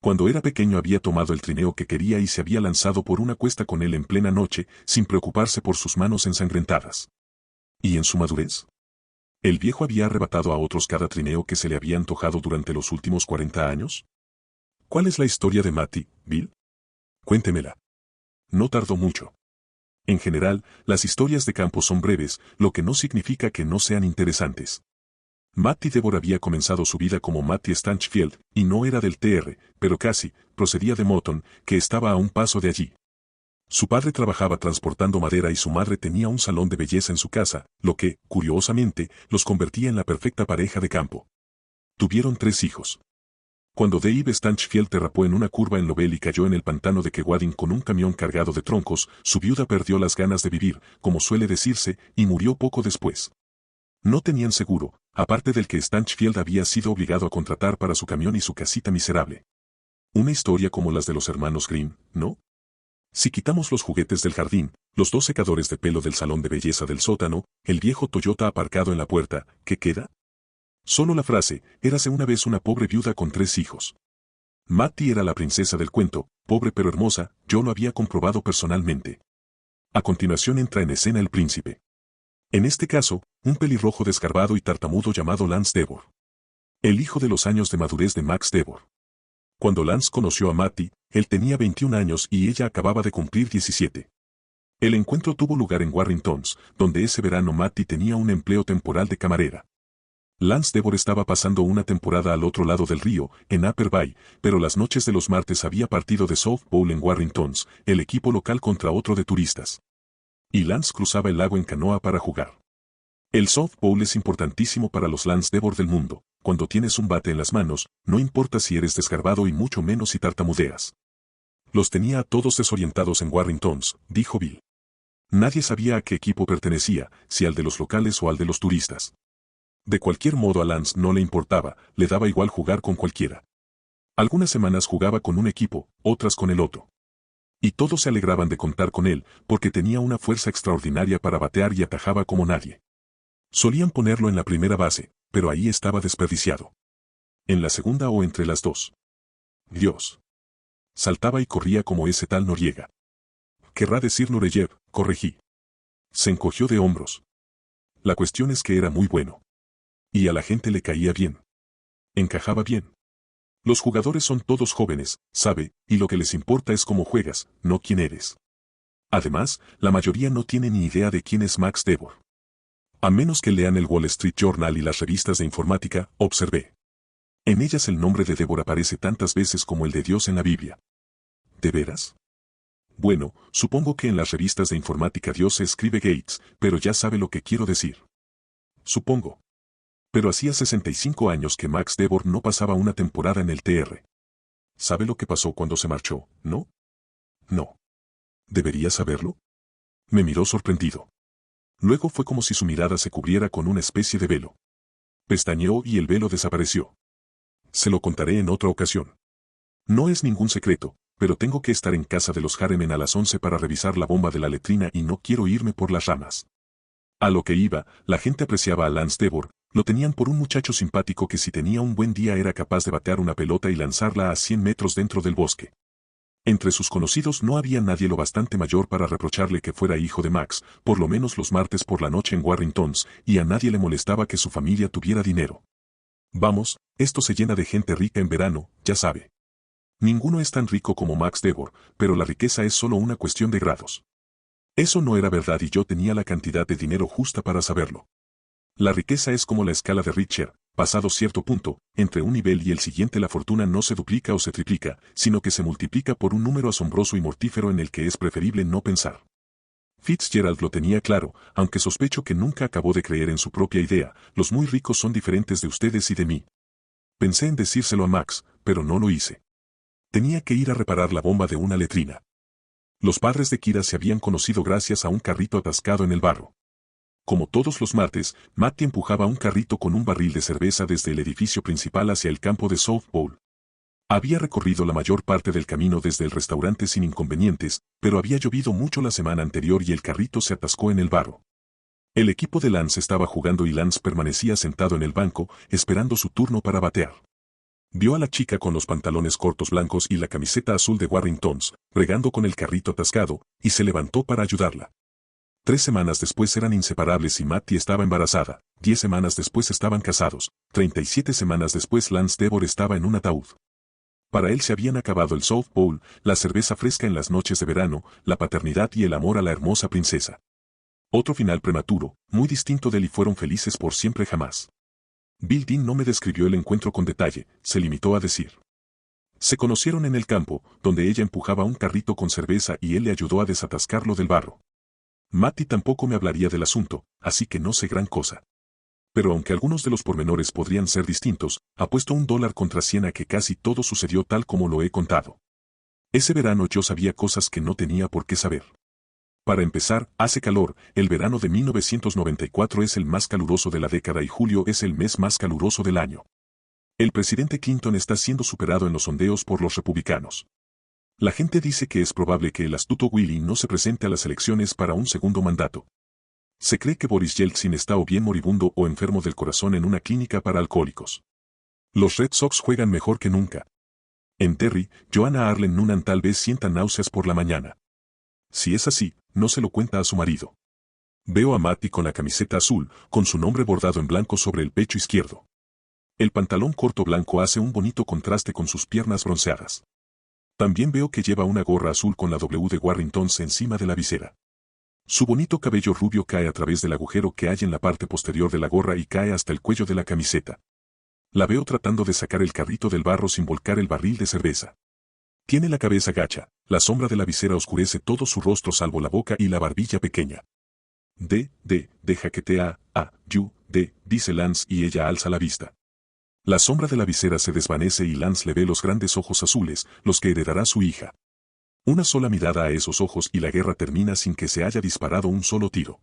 S1: Cuando era pequeño había tomado el trineo que quería y se había lanzado por una cuesta con él en plena noche, sin preocuparse por sus manos ensangrentadas. ¿Y en su madurez? ¿El viejo había arrebatado a otros cada trineo que se le había antojado durante los últimos 40 años? ¿Cuál es la historia de Matty, Bill? Cuéntemela. No tardó mucho. En general, las historias de campo son breves, lo que no significa que no sean interesantes. Matty Devor había comenzado su vida como Matty Stanchfield, y no era del TR, pero casi, procedía de Moton, que estaba a un paso de allí. Su padre trabajaba transportando madera y su madre tenía un salón de belleza en su casa, lo que, curiosamente, los convertía en la perfecta pareja de campo. Tuvieron 3 hijos. Cuando Dave Stanchfield derrapó en una curva en Lovell y cayó en el pantano de Kewadin con un camión cargado de troncos, su viuda perdió las ganas de vivir, como suele decirse, y murió poco después. No tenían seguro, aparte del que Stanchfield había sido obligado a contratar para su camión y su casita miserable. Una historia como las de los hermanos Grimm, ¿no? Si quitamos los juguetes del jardín, los 2 secadores de pelo del salón de belleza del sótano, el viejo Toyota aparcado en la puerta, ¿qué queda? Solo la frase, érase una vez una pobre viuda con 3 hijos. Matty era la princesa del cuento, pobre pero hermosa, yo lo había comprobado personalmente. A continuación entra en escena el príncipe. En este caso, un pelirrojo desgarbado y tartamudo llamado Lance Devor. El hijo de los años de madurez de Max Devor. Cuando Lance conoció a Matty, él tenía 21 años y ella acababa de cumplir 17. El encuentro tuvo lugar en Warringtons, donde ese verano Matty tenía un empleo temporal de camarera. Lance Devor estaba pasando una temporada al otro lado del río, en Upper Bay, pero las noches de los martes había partido de softball en Warringtons, el equipo local contra otro de turistas. Y Lance cruzaba el lago en canoa para jugar. El softball es importantísimo para los Lance Devor del mundo. Cuando tienes un bate en las manos, no importa si eres desgarbado y mucho menos si tartamudeas. Los tenía a todos desorientados en Warringtons, dijo Bill. Nadie sabía a qué equipo pertenecía, si al de los locales o al de los turistas. De cualquier modo a Lance no le importaba, le daba igual jugar con cualquiera. Algunas semanas jugaba con un equipo, otras con el otro. Y todos se alegraban de contar con él, porque tenía una fuerza extraordinaria para batear y atajaba como nadie. Solían ponerlo en la primera base, pero ahí estaba desperdiciado. En la segunda o entre las 2. Dios. Saltaba y corría como ese tal Noriega. Querrá decir Nureyev, corregí. Se encogió de hombros. La cuestión es que era muy bueno. Y a la gente le caía bien. Encajaba bien. Los jugadores son todos jóvenes, sabe, y lo que les importa es cómo juegas, no quién eres. Además, la mayoría no tiene ni idea de quién es Max Devor. A menos que lean el Wall Street Journal y las revistas de informática, observé. En ellas el nombre de Devor aparece tantas veces como el de Dios en la Biblia. ¿De veras? Bueno, supongo que en las revistas de informática Dios se escribe Gates, pero ya sabe lo que quiero decir. Supongo. Pero hacía 65 años que Max Devor no pasaba una temporada en el TR. ¿Sabe lo que pasó cuando se marchó, no? No. ¿Debería saberlo? Me miró sorprendido. Luego fue como si su mirada se cubriera con una especie de velo. Pestañeó y el velo desapareció. Se lo contaré en otra ocasión. No es ningún secreto, pero tengo que estar en casa de los Harriman a las 11 para revisar la bomba de la letrina y no quiero irme por las ramas. A lo que iba, la gente apreciaba a Lance Devor, lo tenían por un muchacho simpático que si tenía un buen día era capaz de batear una pelota y lanzarla a 100 metros dentro del bosque. Entre sus conocidos no había nadie lo bastante mayor para reprocharle que fuera hijo de Max, por lo menos los martes por la noche en Warringtons, y a nadie le molestaba que su familia tuviera dinero. Vamos, esto se llena de gente rica en verano, ya sabe. Ninguno es tan rico como Max Devor, pero la riqueza es solo una cuestión de grados. Eso no era verdad y yo tenía la cantidad de dinero justa para saberlo. La riqueza es como la escala de Richter, pasado cierto punto, entre un nivel y el siguiente la fortuna no se duplica o se triplica, sino que se multiplica por un número asombroso y mortífero en el que es preferible no pensar. Fitzgerald lo tenía claro, aunque sospecho que nunca acabó de creer en su propia idea, los muy ricos son diferentes de ustedes y de mí. Pensé en decírselo a Max, pero no lo hice. Tenía que ir a reparar la bomba de una letrina. Los padres de Kira se habían conocido gracias a un carrito atascado en el barro. Como todos los martes, Matty empujaba un carrito con un barril de cerveza desde el edificio principal hacia el campo de softball. Había recorrido la mayor parte del camino desde el restaurante sin inconvenientes, pero había llovido mucho la semana anterior y el carrito se atascó en el barro. El equipo de Lance estaba jugando y Lance permanecía sentado en el banco, esperando su turno para batear. Vio a la chica con los pantalones cortos blancos y la camiseta azul de Warringtons, bregando con el carrito atascado, y se levantó para ayudarla. 3 semanas después eran inseparables y Matty estaba embarazada, 10 semanas después estaban casados, 37 semanas después Lance Devor estaba en un ataúd. Para él se habían acabado el softball, la cerveza fresca en las noches de verano, la paternidad y el amor a la hermosa princesa. Otro final prematuro, muy distinto de él y fueron felices por siempre jamás. Bill Dean no me describió el encuentro con detalle, se limitó a decir. Se conocieron en el campo, donde ella empujaba un carrito con cerveza y él le ayudó a desatascarlo del barro. Matty tampoco me hablaría del asunto, así que no sé gran cosa. Pero aunque algunos de los pormenores podrían ser distintos, apuesto $1 contra 100 a que casi todo sucedió tal como lo he contado. Ese verano yo sabía cosas que no tenía por qué saber. Para empezar, hace calor, el verano de 1994 es el más caluroso de la década y julio es el mes más caluroso del año. El presidente Clinton está siendo superado en los sondeos por los republicanos. La gente dice que es probable que el astuto Willie no se presente a las elecciones para un segundo mandato. Se cree que Boris Yeltsin está o bien moribundo o enfermo del corazón en una clínica para alcohólicos. Los Red Sox juegan mejor que nunca. En Terry, Joanna Arlen Noonan tal vez sienta náuseas por la mañana. Si es así, no se lo cuenta a su marido. Veo a Matty con la camiseta azul, con su nombre bordado en blanco sobre el pecho izquierdo. El pantalón corto blanco hace un bonito contraste con sus piernas bronceadas. También veo que lleva una gorra azul con la W de Warringtons encima de la visera. Su bonito cabello rubio cae a través del agujero que hay en la parte posterior de la gorra y cae hasta el cuello de la camiseta. La veo tratando de sacar el carrito del barro sin volcar el barril de cerveza. Tiene la cabeza gacha, la sombra de la visera oscurece todo su rostro salvo la boca y la barbilla pequeña. Deja que te dice Lance y ella alza la vista. La sombra de la visera se desvanece y Lance le ve los grandes ojos azules, los que heredará su hija. Una sola mirada a esos ojos y la guerra termina sin que se haya disparado un solo tiro.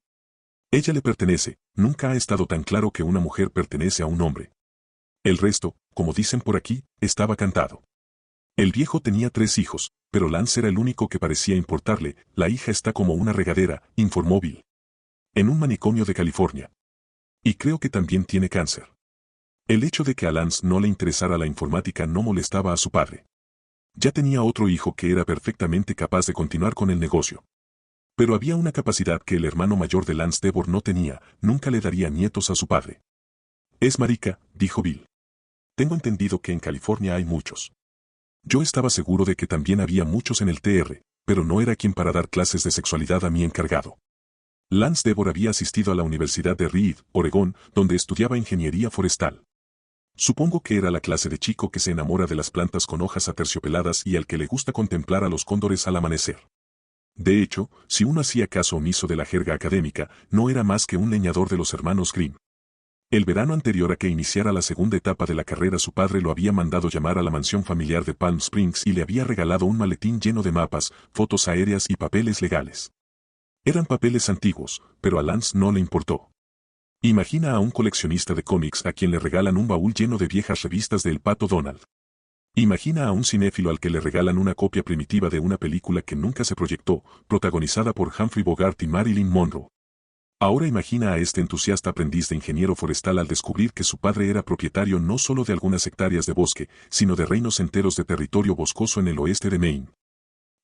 S1: Ella le pertenece, nunca ha estado tan claro que una mujer pertenece a un hombre. El resto, como dicen por aquí, estaba cantado. El viejo tenía 3 hijos, pero Lance era el único que parecía importarle, la hija está como una regadera, informó Bill. En un manicomio de California. Y creo que también tiene cáncer. El hecho de que a Lance no le interesara la informática no molestaba a su padre. Ya tenía otro hijo que era perfectamente capaz de continuar con el negocio. Pero había una capacidad que el hermano mayor de Lance Devor no tenía, nunca le daría nietos a su padre. Es marica, dijo Bill. Tengo entendido que en California hay muchos. Yo estaba seguro de que también había muchos en el TR, pero no era quien para dar clases de sexualidad a mi encargado. Lance Devor había asistido a la Universidad de Reed, Oregón, donde estudiaba ingeniería forestal. Supongo que era la clase de chico que se enamora de las plantas con hojas aterciopeladas y al que le gusta contemplar a los cóndores al amanecer. De hecho, si uno hacía caso omiso de la jerga académica, no era más que un leñador de los hermanos Grimm. El verano anterior a que iniciara la segunda etapa de la carrera su padre lo había mandado llamar a la mansión familiar de Palm Springs y le había regalado un maletín lleno de mapas, fotos aéreas y papeles legales. Eran papeles antiguos, pero a Lance no le importó. Imagina a un coleccionista de cómics a quien le regalan un baúl lleno de viejas revistas de El Pato Donald. Imagina a un cinéfilo al que le regalan una copia primitiva de una película que nunca se proyectó, protagonizada por Humphrey Bogart y Marilyn Monroe. Ahora imagina a este entusiasta aprendiz de ingeniero forestal al descubrir que su padre era propietario no solo de algunas hectáreas de bosque, sino de reinos enteros de territorio boscoso en el oeste de Maine.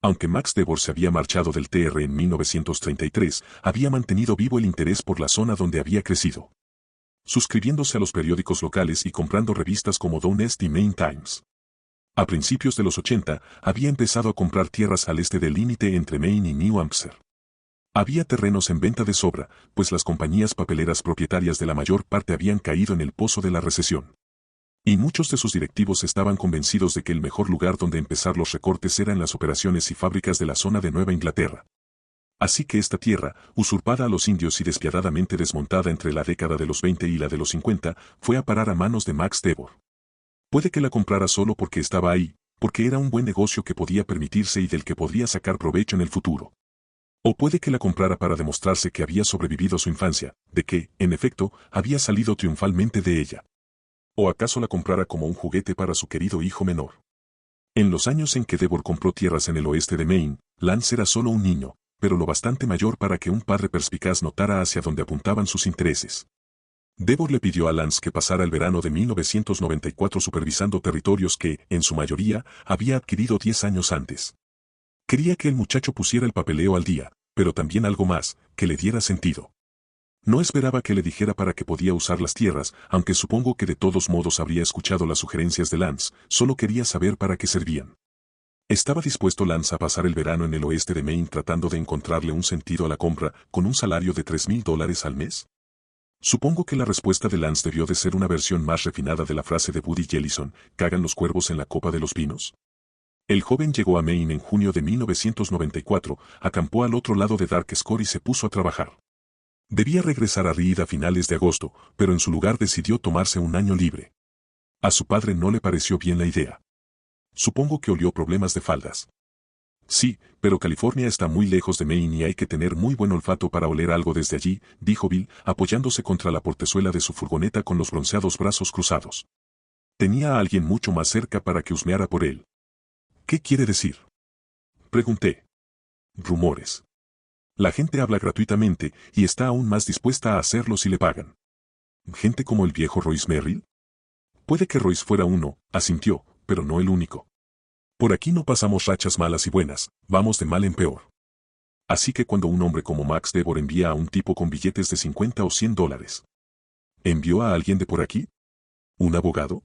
S1: Aunque Max Devor se había marchado del TR en 1933, había mantenido vivo el interés por la zona donde había crecido. Suscribiéndose a los periódicos locales y comprando revistas como Down East y Maine Times. A principios de los 80, había empezado a comprar tierras al este del límite entre Maine y New Hampshire. Había terrenos en venta de sobra, pues las compañías papeleras propietarias de la mayor parte habían caído en el pozo de la recesión. Y muchos de sus directivos estaban convencidos de que el mejor lugar donde empezar los recortes era en las operaciones y fábricas de la zona de Nueva Inglaterra. Así que esta tierra, usurpada a los indios y despiadadamente desmontada entre la década de los 20 y la de los 50, fue a parar a manos de Max Devor. Puede que la comprara solo porque estaba ahí, porque era un buen negocio que podía permitirse y del que podría sacar provecho en el futuro. O puede que la comprara para demostrarse que había sobrevivido a su infancia, de que, en efecto, había salido triunfalmente de ella. ¿O acaso la comprara como un juguete para su querido hijo menor? En los años en que Devor compró tierras en el oeste de Maine, Lance era solo un niño, pero lo bastante mayor para que un padre perspicaz notara hacia dónde apuntaban sus intereses. Devor le pidió a Lance que pasara el verano de 1994 supervisando territorios que, en su mayoría, había adquirido 10 años antes. Quería que el muchacho pusiera el papeleo al día, pero también algo más, que le diera sentido. No esperaba que le dijera para qué podía usar las tierras, aunque supongo que de todos modos habría escuchado las sugerencias de Lance, solo quería saber para qué servían. ¿Estaba dispuesto Lance a pasar el verano en el oeste de Maine tratando de encontrarle un sentido a la compra con un salario de $3,000 al mes? Supongo que la respuesta de Lance debió de ser una versión más refinada de la frase de Buddy Jellison, ¿cagan los cuervos en la copa de los pinos? El joven llegó a Maine en junio de 1994, acampó al otro lado de Dark Score y se puso a trabajar. Debía regresar a Reed a finales de agosto, pero en su lugar decidió tomarse un año libre. A su padre no le pareció bien la idea. Supongo que olió problemas de faldas. Sí, pero California está muy lejos de Maine y hay que tener muy buen olfato para oler algo desde allí, dijo Bill, apoyándose contra la portezuela de su furgoneta con los bronceados brazos cruzados. Tenía a alguien mucho más cerca para que husmeara por él. ¿Qué quiere decir? Pregunté. Rumores. La gente habla gratuitamente y está aún más dispuesta a hacerlo si le pagan. ¿Gente como el viejo Royce Merrill? Puede que Royce fuera uno, asintió, pero no el único. Por aquí no pasamos rachas malas y buenas, vamos de mal en peor. Así que cuando un hombre como Max Devor envía a un tipo con billetes de 50 o $100, ¿envió a alguien de por aquí? ¿Un abogado?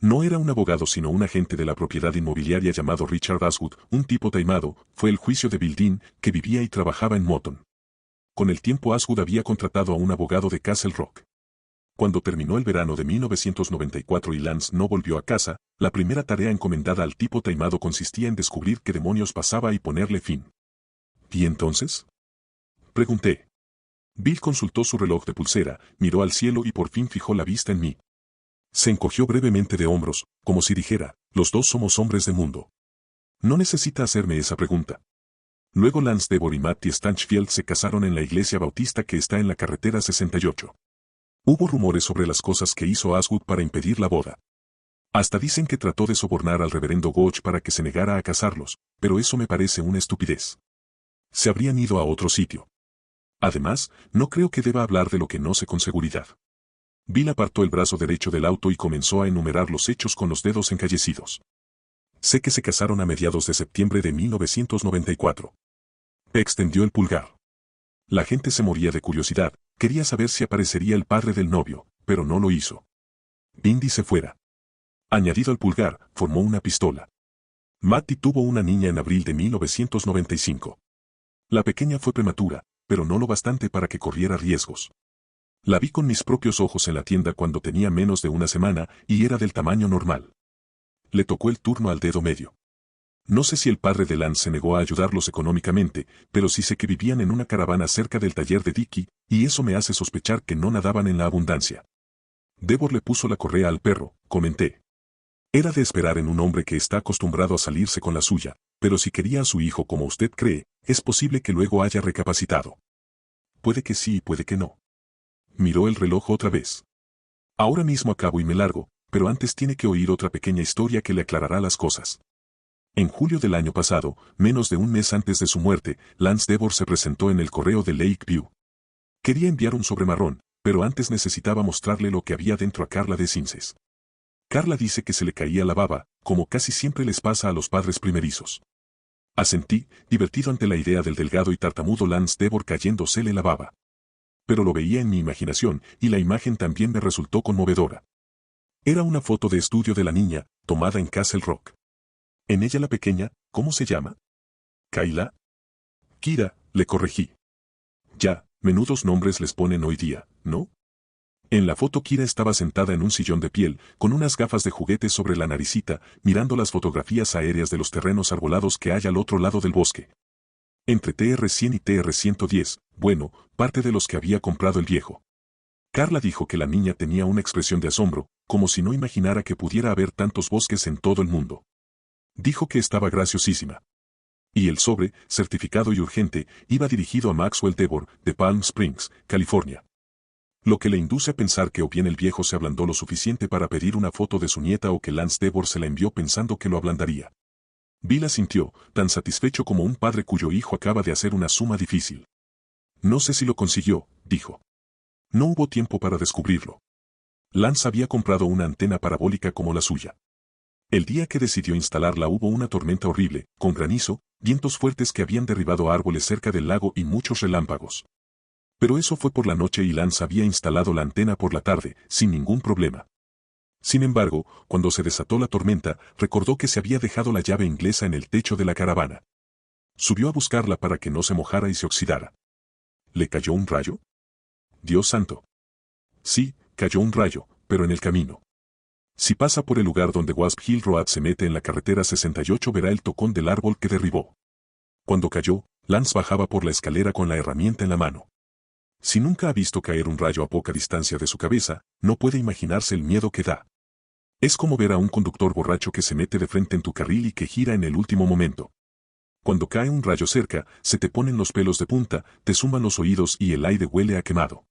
S1: No era un abogado sino un agente de la propiedad inmobiliaria llamado Richard Aswood, un tipo taimado, fue el juicio de Bill Dean, que vivía y trabajaba en Moton. Con el tiempo Aswood había contratado a un abogado de Castle Rock. Cuando terminó el verano de 1994 y Lance no volvió a casa, la primera tarea encomendada al tipo taimado consistía en descubrir qué demonios pasaba y ponerle fin. ¿Y entonces? Pregunté. Bill consultó su reloj de pulsera, miró al cielo y por fin fijó la vista en mí. Se encogió brevemente de hombros, como si dijera, los dos somos hombres de mundo. No necesita hacerme esa pregunta. Luego Lance Devor y Matty Stanchfield se casaron en la iglesia bautista que está en la carretera 68. Hubo rumores sobre las cosas que hizo Aswood para impedir la boda. Hasta dicen que trató de sobornar al reverendo Gotch para que se negara a casarlos, pero eso me parece una estupidez. Se habrían ido a otro sitio. Además, no creo que deba hablar de lo que no sé con seguridad. Bill apartó el brazo derecho del auto y comenzó a enumerar los hechos con los dedos encallecidos. Sé que se casaron a mediados de septiembre de 1994. Extendió el pulgar. La gente se moría de curiosidad, quería saber si aparecería el padre del novio, pero no lo hizo. Bindi se fuera. Añadido al pulgar, formó una pistola. Matty tuvo una niña en abril de 1995. La pequeña fue prematura, pero no lo bastante para que corriera riesgos. La vi con mis propios ojos en la tienda cuando tenía menos de una semana y era del tamaño normal. Le tocó el turno al dedo medio. No sé si el padre de Lance se negó a ayudarlos económicamente, pero sí sé que vivían en una caravana cerca del taller de Dickie, y eso me hace sospechar que no nadaban en la abundancia. Devor le puso la correa al perro, comenté. Era de esperar en un hombre que está acostumbrado a salirse con la suya, pero si quería a su hijo como usted cree, es posible que luego haya recapacitado. Puede que sí y puede que no. Miró el reloj otra vez. Ahora mismo acabo y me largo, pero antes tiene que oír otra pequeña historia que le aclarará las cosas. En julio del año pasado, menos de un mes antes de su muerte, Lance Devor se presentó en el correo de Lakeview. Quería enviar un sobre marrón, pero antes necesitaba mostrarle lo que había dentro a Carla de Cinces. Carla dice que se le caía la baba, como casi siempre les pasa a los padres primerizos. Asentí, divertido ante la idea del delgado y tartamudo Lance Devor cayéndosele la baba. Pero lo veía en mi imaginación, y la imagen también me resultó conmovedora. Era una foto de estudio de la niña, tomada en Castle Rock. En ella la pequeña, ¿cómo se llama? ¿Kayla? Kira, le corregí. Ya, menudos nombres les ponen hoy día, ¿no? En la foto Kira estaba sentada en un sillón de piel, con unas gafas de juguete sobre la naricita, mirando las fotografías aéreas de los terrenos arbolados que hay al otro lado del bosque. Entre TR-100 y TR-110, bueno, parte de los que había comprado el viejo. Carla dijo que la niña tenía una expresión de asombro, como si no imaginara que pudiera haber tantos bosques en todo el mundo. Dijo que estaba graciosísima. Y el sobre, certificado y urgente, iba dirigido a Maxwell Devor, de Palm Springs, California. Lo que le induce a pensar que o bien el viejo se ablandó lo suficiente para pedir una foto de su nieta o que Lance Devor se la envió pensando que lo ablandaría. Bill asintió, tan satisfecho como un padre cuyo hijo acaba de hacer una suma difícil. No sé si lo consiguió, dijo. No hubo tiempo para descubrirlo. Lance había comprado una antena parabólica como la suya. El día que decidió instalarla hubo una tormenta horrible, con granizo, vientos fuertes que habían derribado árboles cerca del lago y muchos relámpagos. Pero eso fue por la noche y Lance había instalado la antena por la tarde, sin ningún problema. Sin embargo, cuando se desató la tormenta, recordó que se había dejado la llave inglesa en el techo de la caravana. Subió a buscarla para que no se mojara y se oxidara. ¿Le cayó un rayo? Dios santo. Sí, cayó un rayo, pero en el camino. Si pasa por el lugar donde Wasp Hill Road se mete en la carretera 68 verá el tocón del árbol que derribó. Cuando cayó, Lance bajaba por la escalera con la herramienta en la mano. Si nunca ha visto caer un rayo a poca distancia de su cabeza, no puede imaginarse el miedo que da. Es como ver a un conductor borracho que se mete de frente en tu carril y que gira en el último momento. Cuando cae un rayo cerca, se te ponen los pelos de punta, te zumban los oídos y el aire huele a quemado.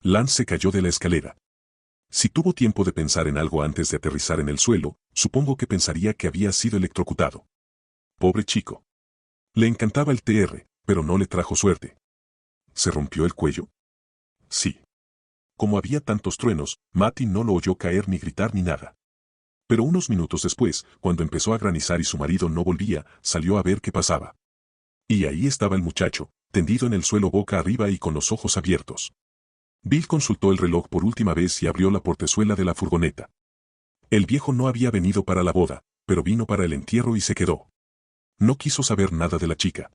S1: Lance se cayó de la escalera. Si tuvo tiempo de pensar en algo antes de aterrizar en el suelo, supongo que pensaría que había sido electrocutado. Pobre chico. Le encantaba el TR, pero no le trajo suerte. ¿Se rompió el cuello? Sí. Como había tantos truenos, Matty no lo oyó caer ni gritar ni nada. Pero unos minutos después, cuando empezó a granizar y su marido no volvía, salió a ver qué pasaba. Y ahí estaba el muchacho, tendido en el suelo boca arriba y con los ojos abiertos. Bill consultó el reloj por última vez y abrió la portezuela de la furgoneta. El viejo no había venido para la boda, pero vino para el entierro y se quedó. No quiso saber nada de la chica.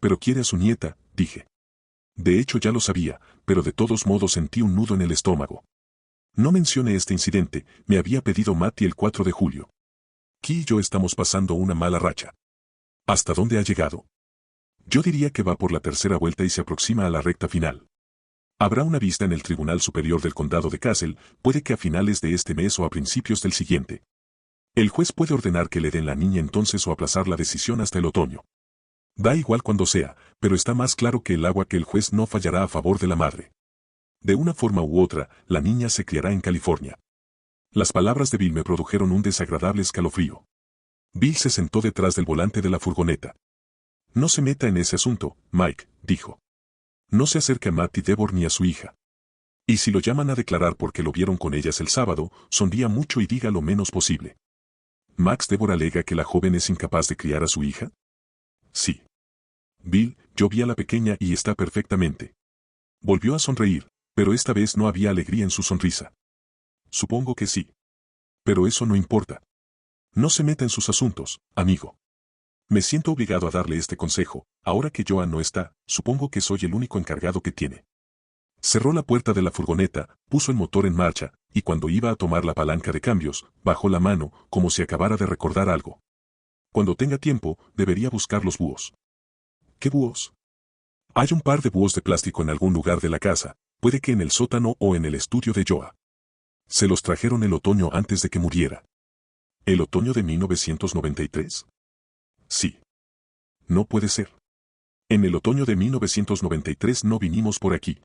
S1: Pero quiere a su nieta, dije. De hecho ya lo sabía, pero de todos modos sentí un nudo en el estómago. No mencione este incidente, me había pedido Matty el 4 de julio. Key y yo estamos pasando una mala racha. ¿Hasta dónde ha llegado? Yo diría que va por la tercera vuelta y se aproxima a la recta final. Habrá una vista en el Tribunal Superior del Condado de Castle, puede que a finales de este mes o a principios del siguiente. El juez puede ordenar que le den la niña entonces o aplazar la decisión hasta el otoño. Da igual cuando sea, pero está más claro que el agua que el juez no fallará a favor de la madre. De una forma u otra, la niña se criará en California. Las palabras de Bill me produjeron un desagradable escalofrío. Bill se sentó detrás del volante de la furgoneta. No se meta en ese asunto, Mike, dijo. No se acerque a Matty Devor ni a su hija. Y si lo llaman a declarar porque lo vieron con ellas el sábado, sonría mucho y diga lo menos posible. ¿Max Devor alega que la joven es incapaz de criar a su hija? Sí. Bill, yo vi a la pequeña y está perfectamente. Volvió a sonreír, pero esta vez no había alegría en su sonrisa. Supongo que sí. Pero eso no importa. No se meta en sus asuntos, amigo. Me siento obligado a darle este consejo, ahora que Joan no está, supongo que soy el único encargado que tiene. Cerró la puerta de la furgoneta, puso el motor en marcha, y cuando iba a tomar la palanca de cambios, bajó la mano, como si acabara de recordar algo. Cuando tenga tiempo, debería buscar los búhos. ¿Qué búhos? Hay un par de búhos de plástico en algún lugar de la casa, puede que en el sótano o en el estudio de Joa. Se los trajeron el otoño antes de que muriera. ¿El otoño de 1993? Sí. No puede ser. En el otoño de 1993 no vinimos por aquí.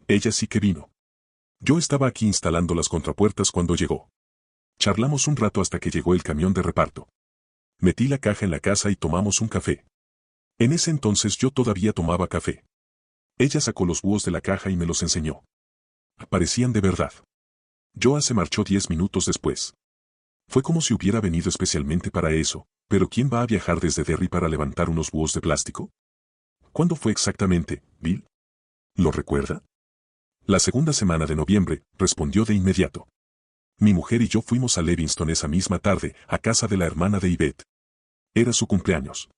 S1: Ella sí que vino. Yo estaba aquí instalando las contrapuertas cuando llegó. Charlamos un rato hasta que llegó el camión de reparto. Metí la caja en la casa y tomamos un café. En ese entonces yo todavía tomaba café. Ella sacó los búhos de la caja y me los enseñó. Parecían de verdad. Joa se marchó 10 minutos después. Fue como si hubiera venido especialmente para eso, pero ¿quién va a viajar desde Derry para levantar unos búhos de plástico? ¿Cuándo fue exactamente, Bill? ¿Lo recuerda? La segunda semana de noviembre, respondió de inmediato. Mi mujer y yo fuimos a Levingston esa misma tarde, a casa de la hermana de Yvette. Era su cumpleaños.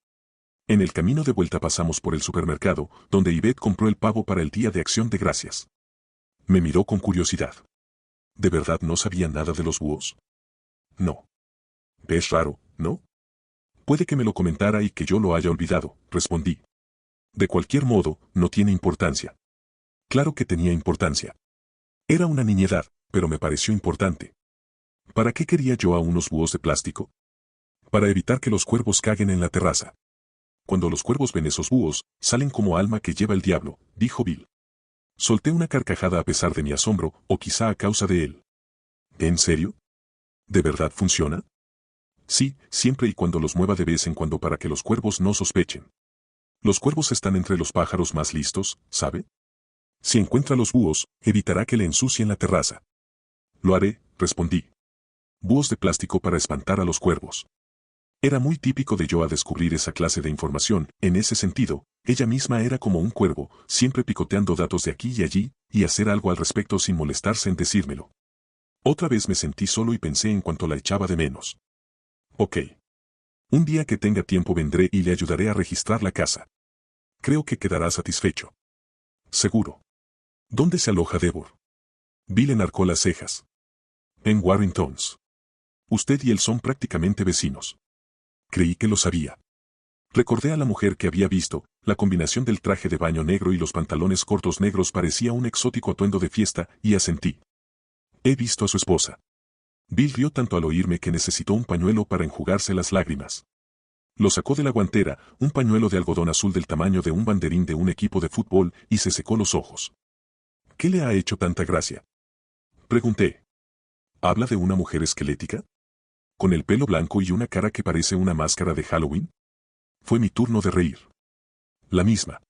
S1: En el camino de vuelta pasamos por el supermercado, donde Yvette compró el pavo para el Día de Acción de Gracias. Me miró con curiosidad. ¿De verdad no sabía nada de los búhos? No. Es raro, ¿no? Puede que me lo comentara y que yo lo haya olvidado, respondí. De cualquier modo, no tiene importancia. Claro que tenía importancia. Era una niñedad, pero me pareció importante. ¿Para qué quería yo a unos búhos de plástico? Para evitar que los cuervos caguen en la terraza. cuando los cuervos ven esos búhos, salen como alma que lleva el diablo, dijo Bill. Solté una carcajada a pesar de mi asombro, o quizá a causa de él. ¿En serio? ¿De verdad funciona? Sí, siempre y cuando los mueva de vez en cuando para que los cuervos no sospechen. Los cuervos están entre los pájaros más listos, ¿sabe? Si encuentra los búhos, evitará que le ensucien la terraza. Lo haré, respondí. Búhos de plástico para espantar a los cuervos. Era muy típico de Joa descubrir esa clase de información. En ese sentido, ella misma era como un cuervo, siempre picoteando datos de aquí y allí, y hacer algo al respecto sin molestarse en decírmelo. Otra vez me sentí solo y pensé en cuanto la echaba de menos. Ok. Un día que tenga tiempo vendré y le ayudaré a registrar la casa. Creo que quedará satisfecho. Seguro. ¿Dónde se aloja Devor? Bill enarcó las cejas. En Warringtons. Usted y él son prácticamente vecinos. Creí que lo sabía. Recordé a la mujer que había visto. La combinación del traje de baño negro y los pantalones cortos negros parecía un exótico atuendo de fiesta, y asentí. He visto a su esposa. Bill rió tanto al oírme que necesitó un pañuelo para enjugarse las lágrimas. Lo sacó de la guantera, un pañuelo de algodón azul del tamaño de un banderín de un equipo de fútbol, y se secó los ojos. ¿Qué le ha hecho tanta gracia? Pregunté. ¿Habla de una mujer esquelética? ¿Con el pelo blanco y una cara que parece una máscara de Halloween? Fue mi turno de reír. La misma.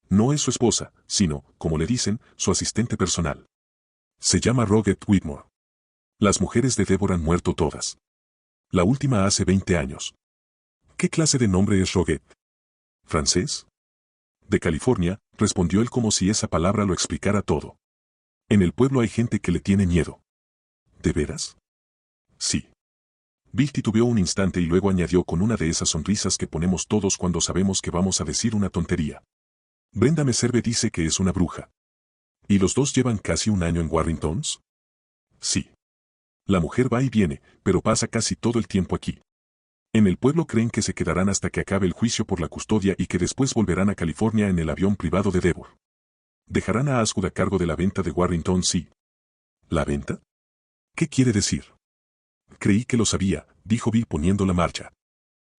S1: No es su esposa, sino, como le dicen, su asistente personal. Se llama Roget Whitmore. Las mujeres de Devor han muerto todas. La última hace 20 años. ¿Qué clase de nombre es Roget? ¿Francés? De California, respondió él como si esa palabra lo explicara todo. En el pueblo hay gente que le tiene miedo. ¿De veras? Sí. Bill titubeó un instante y luego añadió con una de esas sonrisas que ponemos todos cuando sabemos que vamos a decir una tontería. Brenda Meserve dice que es una bruja. ¿Y los dos llevan casi un año en Warringtons? Sí. La mujer va y viene, pero pasa casi todo el tiempo aquí. En el pueblo creen que se quedarán hasta que acabe el juicio por la custodia y que después volverán a California en el avión privado de Devor. Dejarán a Asgood a cargo de la venta de Warrington, sí. ¿La venta? ¿Qué quiere decir? Creí que lo sabía, dijo Bill poniendo la marcha.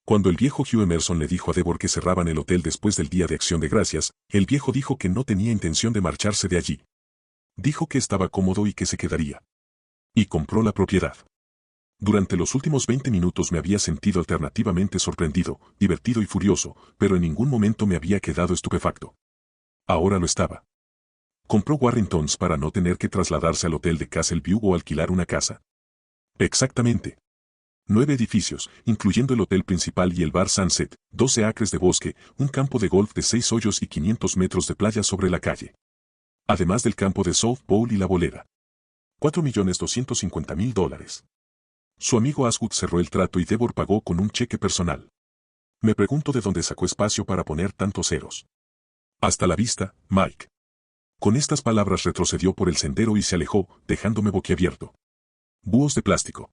S1: Cuando el viejo Hugh Emerson le dijo a Devor que cerraban el hotel después del Día de Acción de Gracias, el viejo dijo que no tenía intención de marcharse de allí. Dijo que estaba cómodo y que se quedaría. Y compró la propiedad. Durante los últimos 20 minutos me había sentido alternativamente sorprendido, divertido y furioso, pero en ningún momento me había quedado estupefacto. Ahora lo estaba. ¿Compró Warringtons para no tener que trasladarse al hotel de Castle View o alquilar una casa? Exactamente. 9 edificios, incluyendo el hotel principal y el bar Sunset, 12 acres de bosque, un campo de golf de 6 hoyos y 500 metros de playa sobre la calle. Además del campo de softball y la bolera. $4.250.000. Su amigo Asgood cerró el trato y Devor pagó con un cheque personal. Me pregunto de dónde sacó espacio para poner tantos ceros. Hasta la vista, Mike. Con estas palabras retrocedió por el sendero y se alejó, dejándome boquiabierto. Búhos de plástico.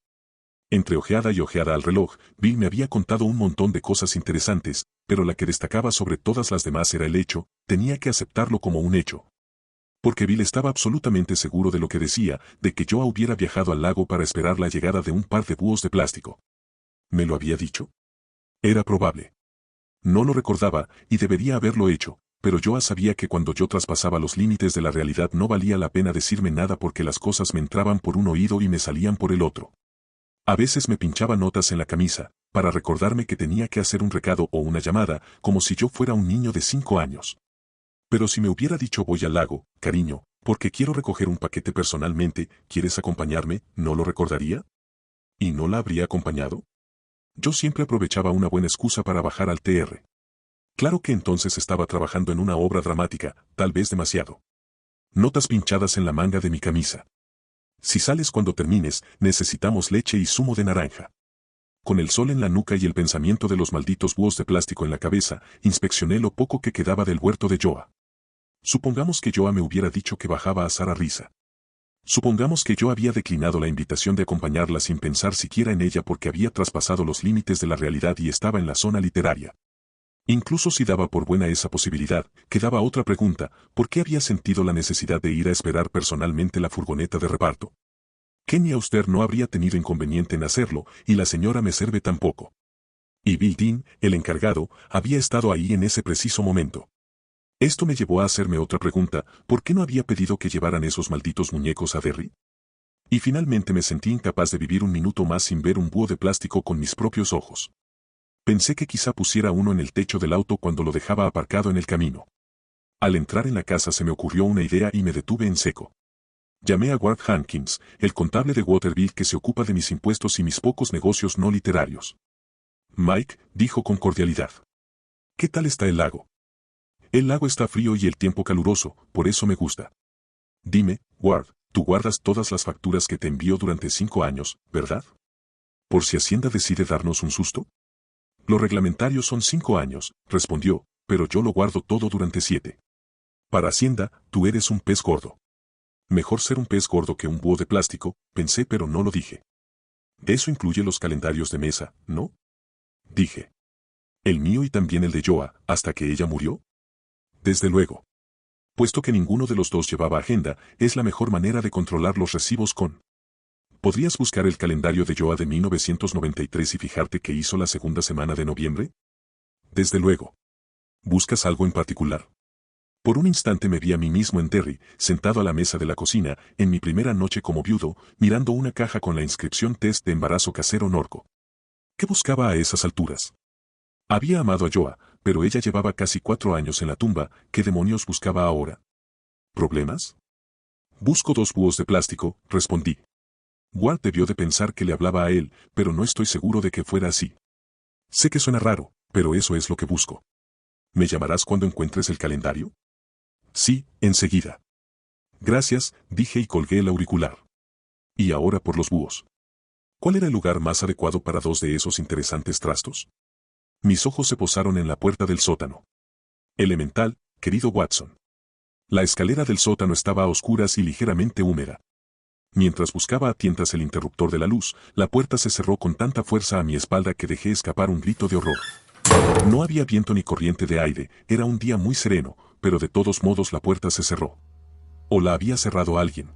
S1: Entre ojeada y ojeada al reloj, Bill me había contado un montón de cosas interesantes, pero la que destacaba sobre todas las demás era el hecho, tenía que aceptarlo como un hecho. Porque Bill estaba absolutamente seguro de lo que decía, de que yo hubiera viajado al lago para esperar la llegada de un par de búhos de plástico. ¿Me lo había dicho? Era probable. No lo recordaba, y debería haberlo hecho, pero yo sabía que cuando yo traspasaba los límites de la realidad no valía la pena decirme nada porque las cosas me entraban por un oído y me salían por el otro. A veces me pinchaba notas en la camisa, para recordarme que tenía que hacer un recado o una llamada, como si yo fuera un niño de 5 años. Pero si me hubiera dicho voy al lago, cariño, porque quiero recoger un paquete personalmente, ¿quieres acompañarme? ¿No lo recordaría? ¿Y no la habría acompañado? Yo siempre aprovechaba una buena excusa para bajar al TR. Claro que entonces estaba trabajando en una obra dramática, tal vez demasiado. Notas pinchadas en la manga de mi camisa. Si sales cuando termines, necesitamos leche y zumo de naranja. Con el sol en la nuca y el pensamiento de los malditos búhos de plástico en la cabeza, inspeccioné lo poco que quedaba del huerto de Joa. Supongamos que Joa me hubiera dicho que bajaba a Sara Risa. Supongamos que yo había declinado la invitación de acompañarla sin pensar siquiera en ella porque había traspasado los límites de la realidad y estaba en la zona literaria. Incluso si daba por buena esa posibilidad, quedaba otra pregunta: ¿por qué había sentido la necesidad de ir a esperar personalmente la furgoneta de reparto? Kenny Auster no habría tenido inconveniente en hacerlo, y la señora Meserve tampoco. Y Bill Dean, el encargado, había estado ahí en ese preciso momento. Esto me llevó a hacerme otra pregunta: ¿por qué no había pedido que llevaran esos malditos muñecos a Derry? Y finalmente me sentí incapaz de vivir un minuto más sin ver un búho de plástico con mis propios ojos. Pensé que quizá pusiera uno en el techo del auto cuando lo dejaba aparcado en el camino. Al entrar en la casa se me ocurrió una idea y me detuve en seco. Llamé a Ward Hankins, el contable de Waterville que se ocupa de mis impuestos y mis pocos negocios no literarios. Mike, dijo con cordialidad. ¿Qué tal está el lago? El lago está frío y el tiempo caluroso, por eso me gusta. Dime, Ward, tú guardas todas las facturas que te envió durante 5 años, ¿verdad? ¿Por si Hacienda decide darnos un susto? Lo reglamentario son 5 años, respondió, pero yo lo guardo todo durante 7. Para Hacienda, tú eres un pez gordo. Mejor ser un pez gordo que un búho de plástico, pensé, pero no lo dije. Eso incluye los calendarios de mesa, ¿no? Dije. El mío y también el de Joa, hasta que ella murió. Desde luego. Puesto que ninguno de los dos llevaba agenda, es la mejor manera de controlar los recibos con. ¿Podrías buscar el calendario de Joa de 1993 y fijarte qué hizo la segunda semana de noviembre? Desde luego. ¿Buscas algo en particular? Por un instante me vi a mí mismo en Derry, sentado a la mesa de la cocina, en mi primera noche como viudo, mirando una caja con la inscripción Test de embarazo casero Norco. ¿Qué buscaba a esas alturas? Había amado a Joa, pero ella llevaba casi 4 años en la tumba. ¿Qué demonios buscaba ahora? ¿Problemas? Busco 2 búhos de plástico, respondí. Ward debió de pensar que le hablaba a él, pero no estoy seguro de que fuera así. Sé que suena raro, pero eso es lo que busco. ¿Me llamarás cuando encuentres el calendario? Sí, enseguida. Gracias, dije y colgué el auricular. Y ahora por los búhos. ¿Cuál era el lugar más adecuado para 2 de esos interesantes trastos? Mis ojos se posaron en la puerta del sótano. Elemental, querido Watson. La escalera del sótano estaba a oscuras y ligeramente húmeda. Mientras buscaba a tientas el interruptor de la luz, la puerta se cerró con tanta fuerza a mi espalda que dejé escapar un grito de horror. No había viento ni corriente de aire, era un día muy sereno, pero de todos modos la puerta se cerró. ¿O la había cerrado alguien?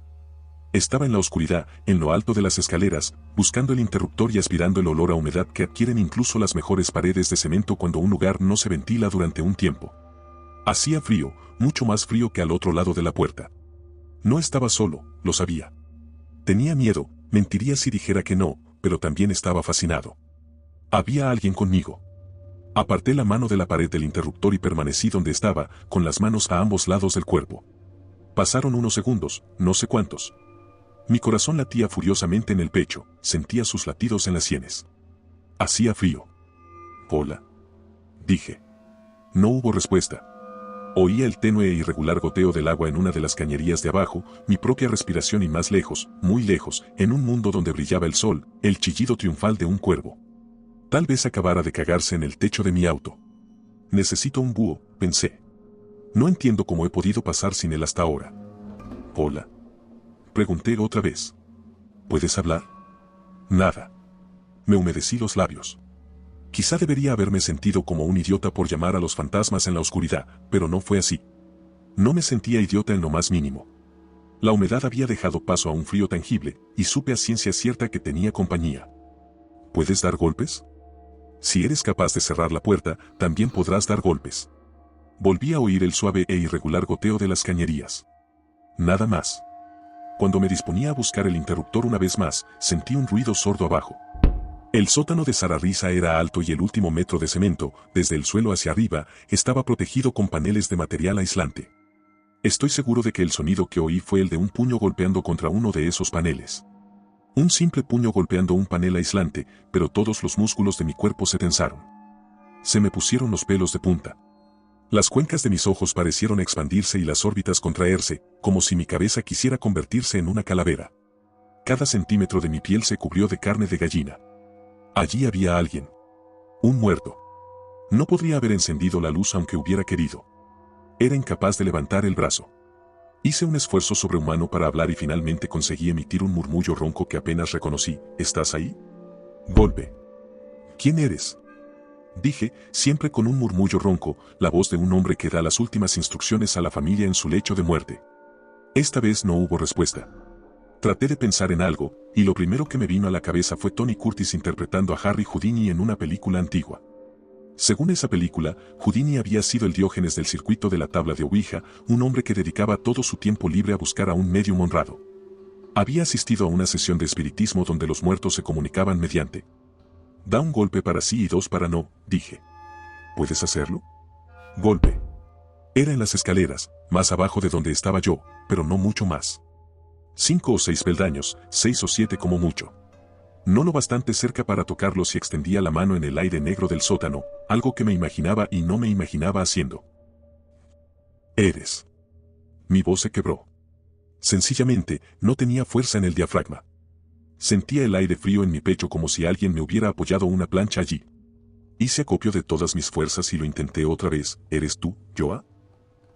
S1: Estaba en la oscuridad, en lo alto de las escaleras, buscando el interruptor y aspirando el olor a humedad que adquieren incluso las mejores paredes de cemento cuando un lugar no se ventila durante un tiempo. Hacía frío, mucho más frío que al otro lado de la puerta. No estaba solo, lo sabía. Tenía miedo, mentiría si dijera que no, pero también estaba fascinado. Había alguien conmigo. Aparté la mano de la pared del interruptor y permanecí donde estaba, con las manos a ambos lados del cuerpo. Pasaron unos segundos, no sé cuántos. Mi corazón latía furiosamente en el pecho, sentía sus latidos en las sienes. Hacía frío. Hola. Dije. No hubo respuesta. Oía el tenue e irregular goteo del agua en una de las cañerías de abajo, mi propia respiración y más lejos, muy lejos, en un mundo donde brillaba el sol, el chillido triunfal de un cuervo. Tal vez acabara de cagarse en el techo de mi auto. Necesito un búho, pensé. No entiendo cómo he podido pasar sin él hasta ahora. Hola. Pregunté otra vez. ¿Puedes hablar? Nada. Me humedecí los labios. Quizá debería haberme sentido como un idiota por llamar a los fantasmas en la oscuridad, pero no fue así. No me sentía idiota en lo más mínimo. La humedad había dejado paso a un frío tangible, y supe a ciencia cierta que tenía compañía. ¿Puedes dar golpes? Si eres capaz de cerrar la puerta, también podrás dar golpes. Volví a oír el suave e irregular goteo de las cañerías. Nada más. Cuando me disponía a buscar el interruptor una vez más, sentí un ruido sordo abajo. El sótano de Sara Risa era alto y el último metro de cemento, desde el suelo hacia arriba, estaba protegido con paneles de material aislante. Estoy seguro de que el sonido que oí fue el de un puño golpeando contra uno de esos paneles. Un simple puño golpeando un panel aislante, pero todos los músculos de mi cuerpo se tensaron. Se me pusieron los pelos de punta. Las cuencas de mis ojos parecieron expandirse y las órbitas contraerse, como si mi cabeza quisiera convertirse en una calavera. Cada centímetro de mi piel se cubrió de carne de gallina. Allí había alguien. Un muerto. No podría haber encendido la luz aunque hubiera querido. Era incapaz de levantar el brazo. Hice un esfuerzo sobrehumano para hablar y finalmente conseguí emitir un murmullo ronco que apenas reconocí. ¿Estás ahí? Golpe. ¿Quién eres? Dije, siempre con un murmullo ronco, la voz de un hombre que da las últimas instrucciones a la familia en su lecho de muerte. Esta vez no hubo respuesta. Traté de pensar en algo, Y lo primero que me vino a la cabeza fue Tony Curtis interpretando a Harry Houdini en una película antigua. Según esa película, Houdini había sido el Diógenes del circuito de la tabla de Ouija, un hombre que dedicaba todo su tiempo libre a buscar a un médium honrado. Había asistido a una sesión de espiritismo donde los muertos se comunicaban mediante. Da un golpe para sí y dos para no, dije. ¿Puedes hacerlo? Golpe. Era en las escaleras, más abajo de donde estaba yo, pero no mucho más. 5 o 6 peldaños, 6 o 7 como mucho. No lo bastante cerca para tocarlos y extendía la mano en el aire negro del sótano, algo que me imaginaba y no me imaginaba haciendo. Eres. Mi voz se quebró. Sencillamente, no tenía fuerza en el diafragma. Sentía el aire frío en mi pecho como si alguien me hubiera apoyado una plancha allí. Hice acopio de todas mis fuerzas y lo intenté otra vez. ¿Eres tú, Joa?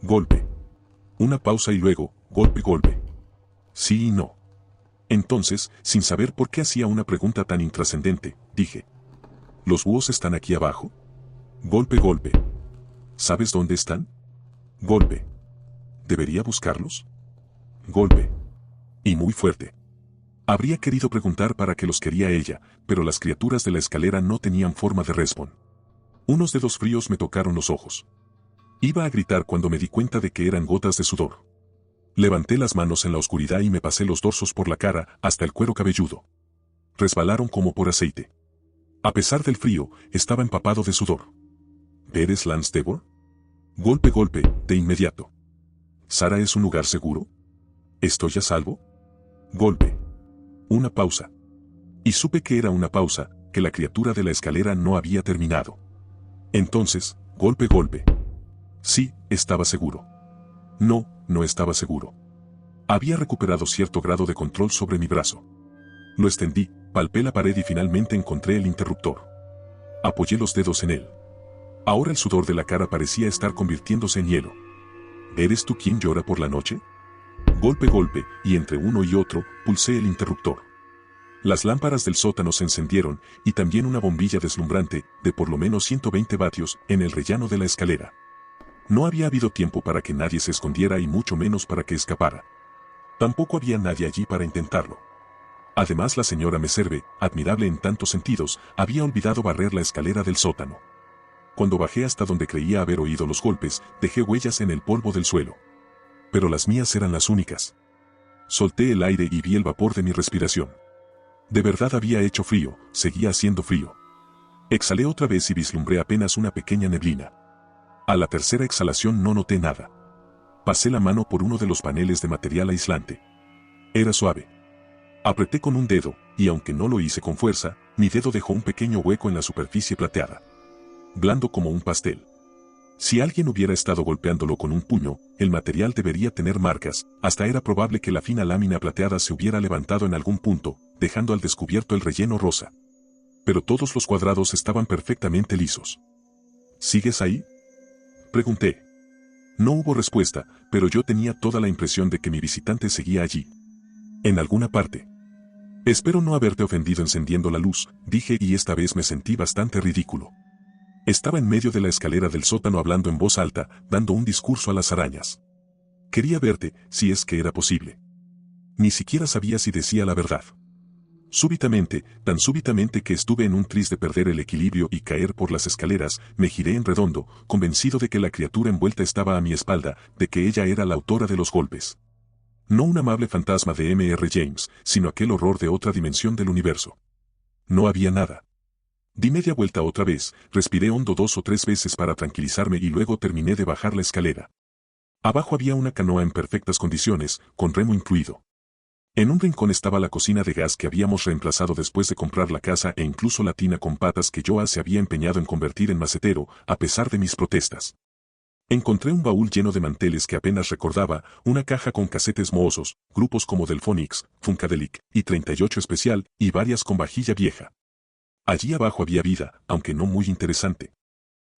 S1: Golpe. Una pausa y luego, golpe, golpe. Sí y no. Entonces, sin saber por qué hacía una pregunta tan intrascendente, dije. ¿Los búhos están aquí abajo? Golpe, golpe. ¿Sabes dónde están? Golpe. ¿Debería buscarlos? Golpe. Y muy fuerte. Habría querido preguntar para qué los quería ella, pero las criaturas de la escalera no tenían forma de responder. Unos dedos fríos me tocaron los ojos. Iba a gritar cuando me di cuenta de que eran gotas de sudor. Levanté las manos en la oscuridad y me pasé los dorsos por la cara hasta el cuero cabelludo. Resbalaron como por aceite. A pesar del frío, estaba empapado de sudor. ¿Eres Lance Devor? Golpe, golpe, de inmediato. ¿Sara es un lugar seguro? ¿Estoy a salvo? Golpe. Una pausa. Y supe que era una pausa, que la criatura de la escalera no había terminado. Entonces, golpe, golpe. Sí, estaba seguro. No, no estaba seguro. Había recuperado cierto grado de control sobre mi brazo. Lo extendí, palpé la pared y finalmente encontré el interruptor. Apoyé los dedos en él. Ahora el sudor de la cara parecía estar convirtiéndose en hielo. ¿Eres tú quien llora por la noche? Golpe, golpe, y entre uno y otro, pulsé el interruptor. Las lámparas del sótano se encendieron, y también una bombilla deslumbrante, de por lo menos 120 vatios, en el rellano de la escalera. No había habido tiempo para que nadie se escondiera y mucho menos para que escapara. Tampoco había nadie allí para intentarlo. Además la señora Meserve, admirable en tantos sentidos, había olvidado barrer la escalera del sótano. Cuando bajé hasta donde creía haber oído los golpes, dejé huellas en el polvo del suelo. Pero las mías eran las únicas. Solté el aire y vi el vapor de mi respiración. De verdad había hecho frío, seguía haciendo frío. Exhalé otra vez y vislumbré apenas una pequeña neblina. A la tercera exhalación no noté nada. Pasé la mano por uno de los paneles de material aislante. Era suave. Apreté con un dedo, y aunque no lo hice con fuerza, mi dedo dejó un pequeño hueco en la superficie plateada. Blando como un pastel. Si alguien hubiera estado golpeándolo con un puño, el material debería tener marcas, hasta era probable que la fina lámina plateada se hubiera levantado en algún punto, dejando al descubierto el relleno rosa. Pero todos los cuadrados estaban perfectamente lisos. ¿Sigues ahí?, pregunté. No hubo respuesta, pero yo tenía toda la impresión de que mi visitante seguía allí. En alguna parte. Espero no haberte ofendido encendiendo la luz, dije, y esta vez me sentí bastante ridículo. Estaba en medio de la escalera del sótano hablando en voz alta, dando un discurso a las arañas. Quería verte, si es que era posible. Ni siquiera sabía si decía la verdad. Súbitamente, tan súbitamente que estuve en un tris de perder el equilibrio y caer por las escaleras, me giré en redondo, convencido de que la criatura envuelta estaba a mi espalda, de que ella era la autora de los golpes. No un amable fantasma de M.R. James, sino aquel horror de otra dimensión del universo. No había nada. Di media vuelta otra vez, respiré hondo 2 o 3 veces para tranquilizarme y luego terminé de bajar la escalera. Abajo había una canoa en perfectas condiciones, con remo incluido. En un rincón estaba la cocina de gas que habíamos reemplazado después de comprar la casa e incluso la tina con patas que Joa se había empeñado en convertir en macetero, a pesar de mis protestas. Encontré un baúl lleno de manteles que apenas recordaba, una caja con casetes mohosos, grupos como Delphonics, Funkadelic y 38 Especial, y varias con vajilla vieja. Allí abajo había vida, aunque no muy interesante.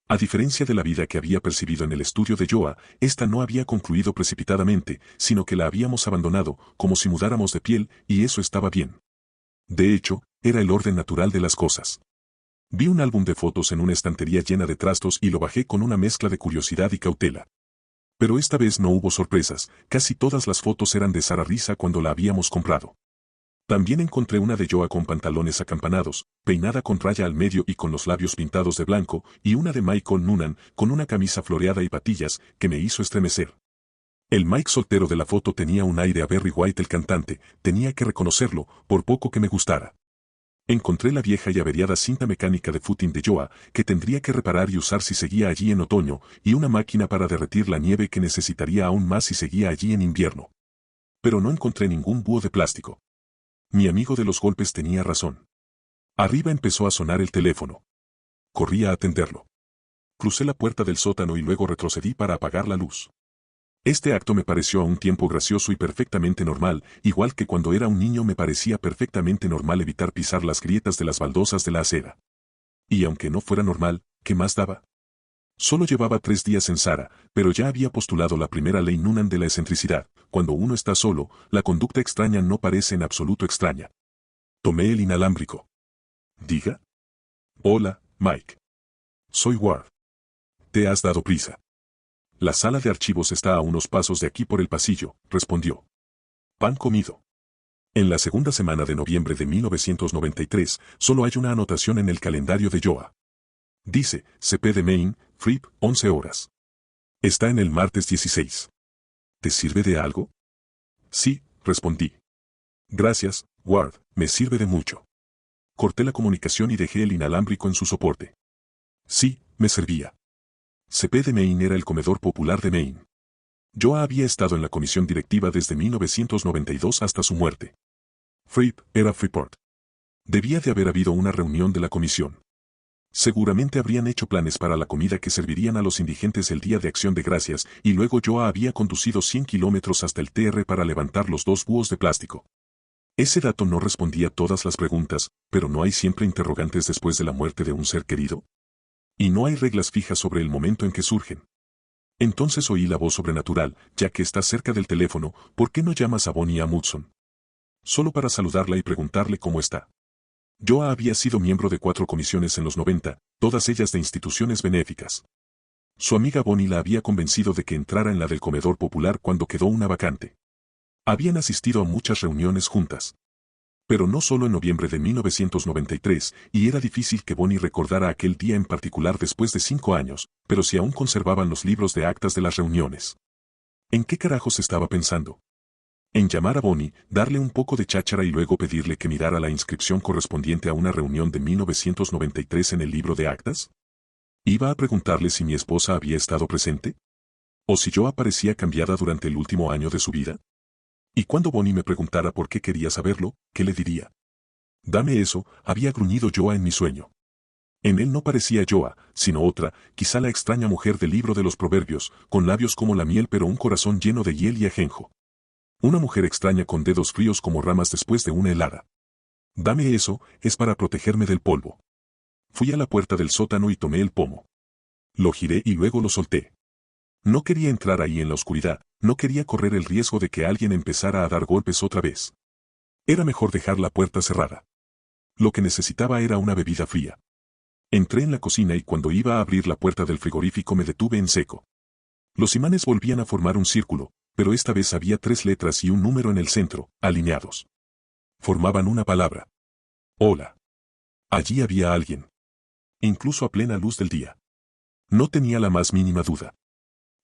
S1: A diferencia de la vida que había percibido en el estudio de Joa, esta no había concluido precipitadamente, sino que la habíamos abandonado, como si mudáramos de piel, y eso estaba bien. De hecho, era el orden natural de las cosas. Vi un álbum de fotos en una estantería llena de trastos y lo bajé con una mezcla de curiosidad y cautela. Pero esta vez no hubo sorpresas, casi todas las fotos eran de Sara Risa cuando la habíamos comprado. También encontré una de Joa con pantalones acampanados, peinada con raya al medio y con los labios pintados de blanco, y una de Michael Noonan, con una camisa floreada y patillas, que me hizo estremecer. El Mike soltero de la foto tenía un aire a Barry White el cantante, tenía que reconocerlo, por poco que me gustara. Encontré la vieja y averiada cinta mecánica de footing de Joa, que tendría que reparar y usar si seguía allí en otoño, y una máquina para derretir la nieve que necesitaría aún más si seguía allí en invierno. Pero no encontré ningún búho de plástico. Mi amigo de los golpes tenía razón. Arriba empezó a sonar el teléfono. Corrí a atenderlo. Crucé la puerta del sótano y luego retrocedí para apagar la luz. Este acto me pareció a un tiempo gracioso y perfectamente normal, igual que cuando era un niño me parecía perfectamente normal evitar pisar las grietas de las baldosas de la acera. Y aunque no fuera normal, ¿qué más daba? Solo llevaba 3 días en Sara, pero ya había postulado la primera ley Noonan de la excentricidad. Cuando uno está solo, la conducta extraña no parece en absoluto extraña. Tomé el inalámbrico. Diga. Hola, Mike. Soy Ward. ¿Te has dado prisa? La sala de archivos está a unos pasos de aquí por el pasillo, respondió. Pan comido. En la segunda semana de noviembre de 1993, solo hay una anotación en el calendario de Joa. Dice, CP de Maine, Fripp, 11 horas. Está en el martes 16. ¿Te sirve de algo? Sí, respondí. Gracias, Ward, me sirve de mucho. Corté la comunicación y dejé el inalámbrico en su soporte. Sí, me servía. CP de Maine era el comedor popular de Maine. Joa había estado en la comisión directiva desde 1992 hasta su muerte. Fripp era Freeport. Debía de haber habido una reunión de la comisión. Seguramente habrían hecho planes para la comida que servirían a los indigentes el Día de Acción de Gracias, y luego Joa había conducido 100 kilómetros hasta el TR para levantar los 2 búhos de plástico. Ese dato no respondía todas las preguntas, pero ¿no hay siempre interrogantes después de la muerte de un ser querido? Y no hay reglas fijas sobre el momento en que surgen. Entonces oí la voz sobrenatural, ya que estás cerca del teléfono, ¿por qué no llamas a Bonnie Amundson? Solo para saludarla y preguntarle cómo está. Joa había sido miembro de 4 comisiones en los 90, todas ellas de instituciones benéficas. Su amiga Bonnie la había convencido de que entrara en la del comedor popular cuando quedó una vacante. Habían asistido a muchas reuniones juntas. Pero no solo en noviembre de 1993, y era difícil que Bonnie recordara aquel día en particular después de 5 años, pero si aún conservaban los libros de actas de las reuniones. ¿En qué carajos estaba pensando? ¿En llamar a Bonnie, darle un poco de cháchara y luego pedirle que mirara la inscripción correspondiente a una reunión de 1993 en el libro de actas? ¿Iba a preguntarle si mi esposa había estado presente? ¿O si yo aparecía cambiada durante el último año de su vida? Y cuando Bonnie me preguntara por qué quería saberlo, ¿qué le diría? Dame eso, había gruñido Joa en mi sueño. En él no parecía Joa, sino otra, quizá la extraña mujer del libro de los proverbios, con labios como la miel pero un corazón lleno de hiel y ajenjo. Una mujer extraña con dedos fríos como ramas después de una helada. Dame eso, es para protegerme del polvo. Fui a la puerta del sótano y tomé el pomo. Lo giré y luego lo solté. No quería entrar ahí en la oscuridad, no quería correr el riesgo de que alguien empezara a dar golpes otra vez. Era mejor dejar la puerta cerrada. Lo que necesitaba era una bebida fría. Entré en la cocina y cuando iba a abrir la puerta del frigorífico me detuve en seco. Los imanes volvían a formar un círculo, pero esta vez había 3 letras y un número en el centro, alineados. Formaban una palabra. Hola. Allí había alguien. Incluso a plena luz del día. No tenía la más mínima duda.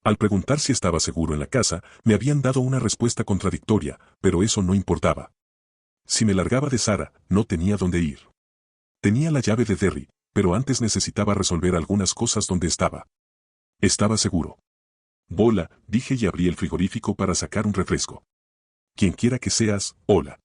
S1: Al preguntar si estaba seguro en la casa, me habían dado una respuesta contradictoria, pero eso no importaba. Si me largaba de Sara, no tenía dónde ir. Tenía la llave de Derry, pero antes necesitaba resolver algunas cosas donde estaba. Estaba seguro. Bola, dije y abrí el frigorífico para sacar un refresco. Quien quiera que seas, hola.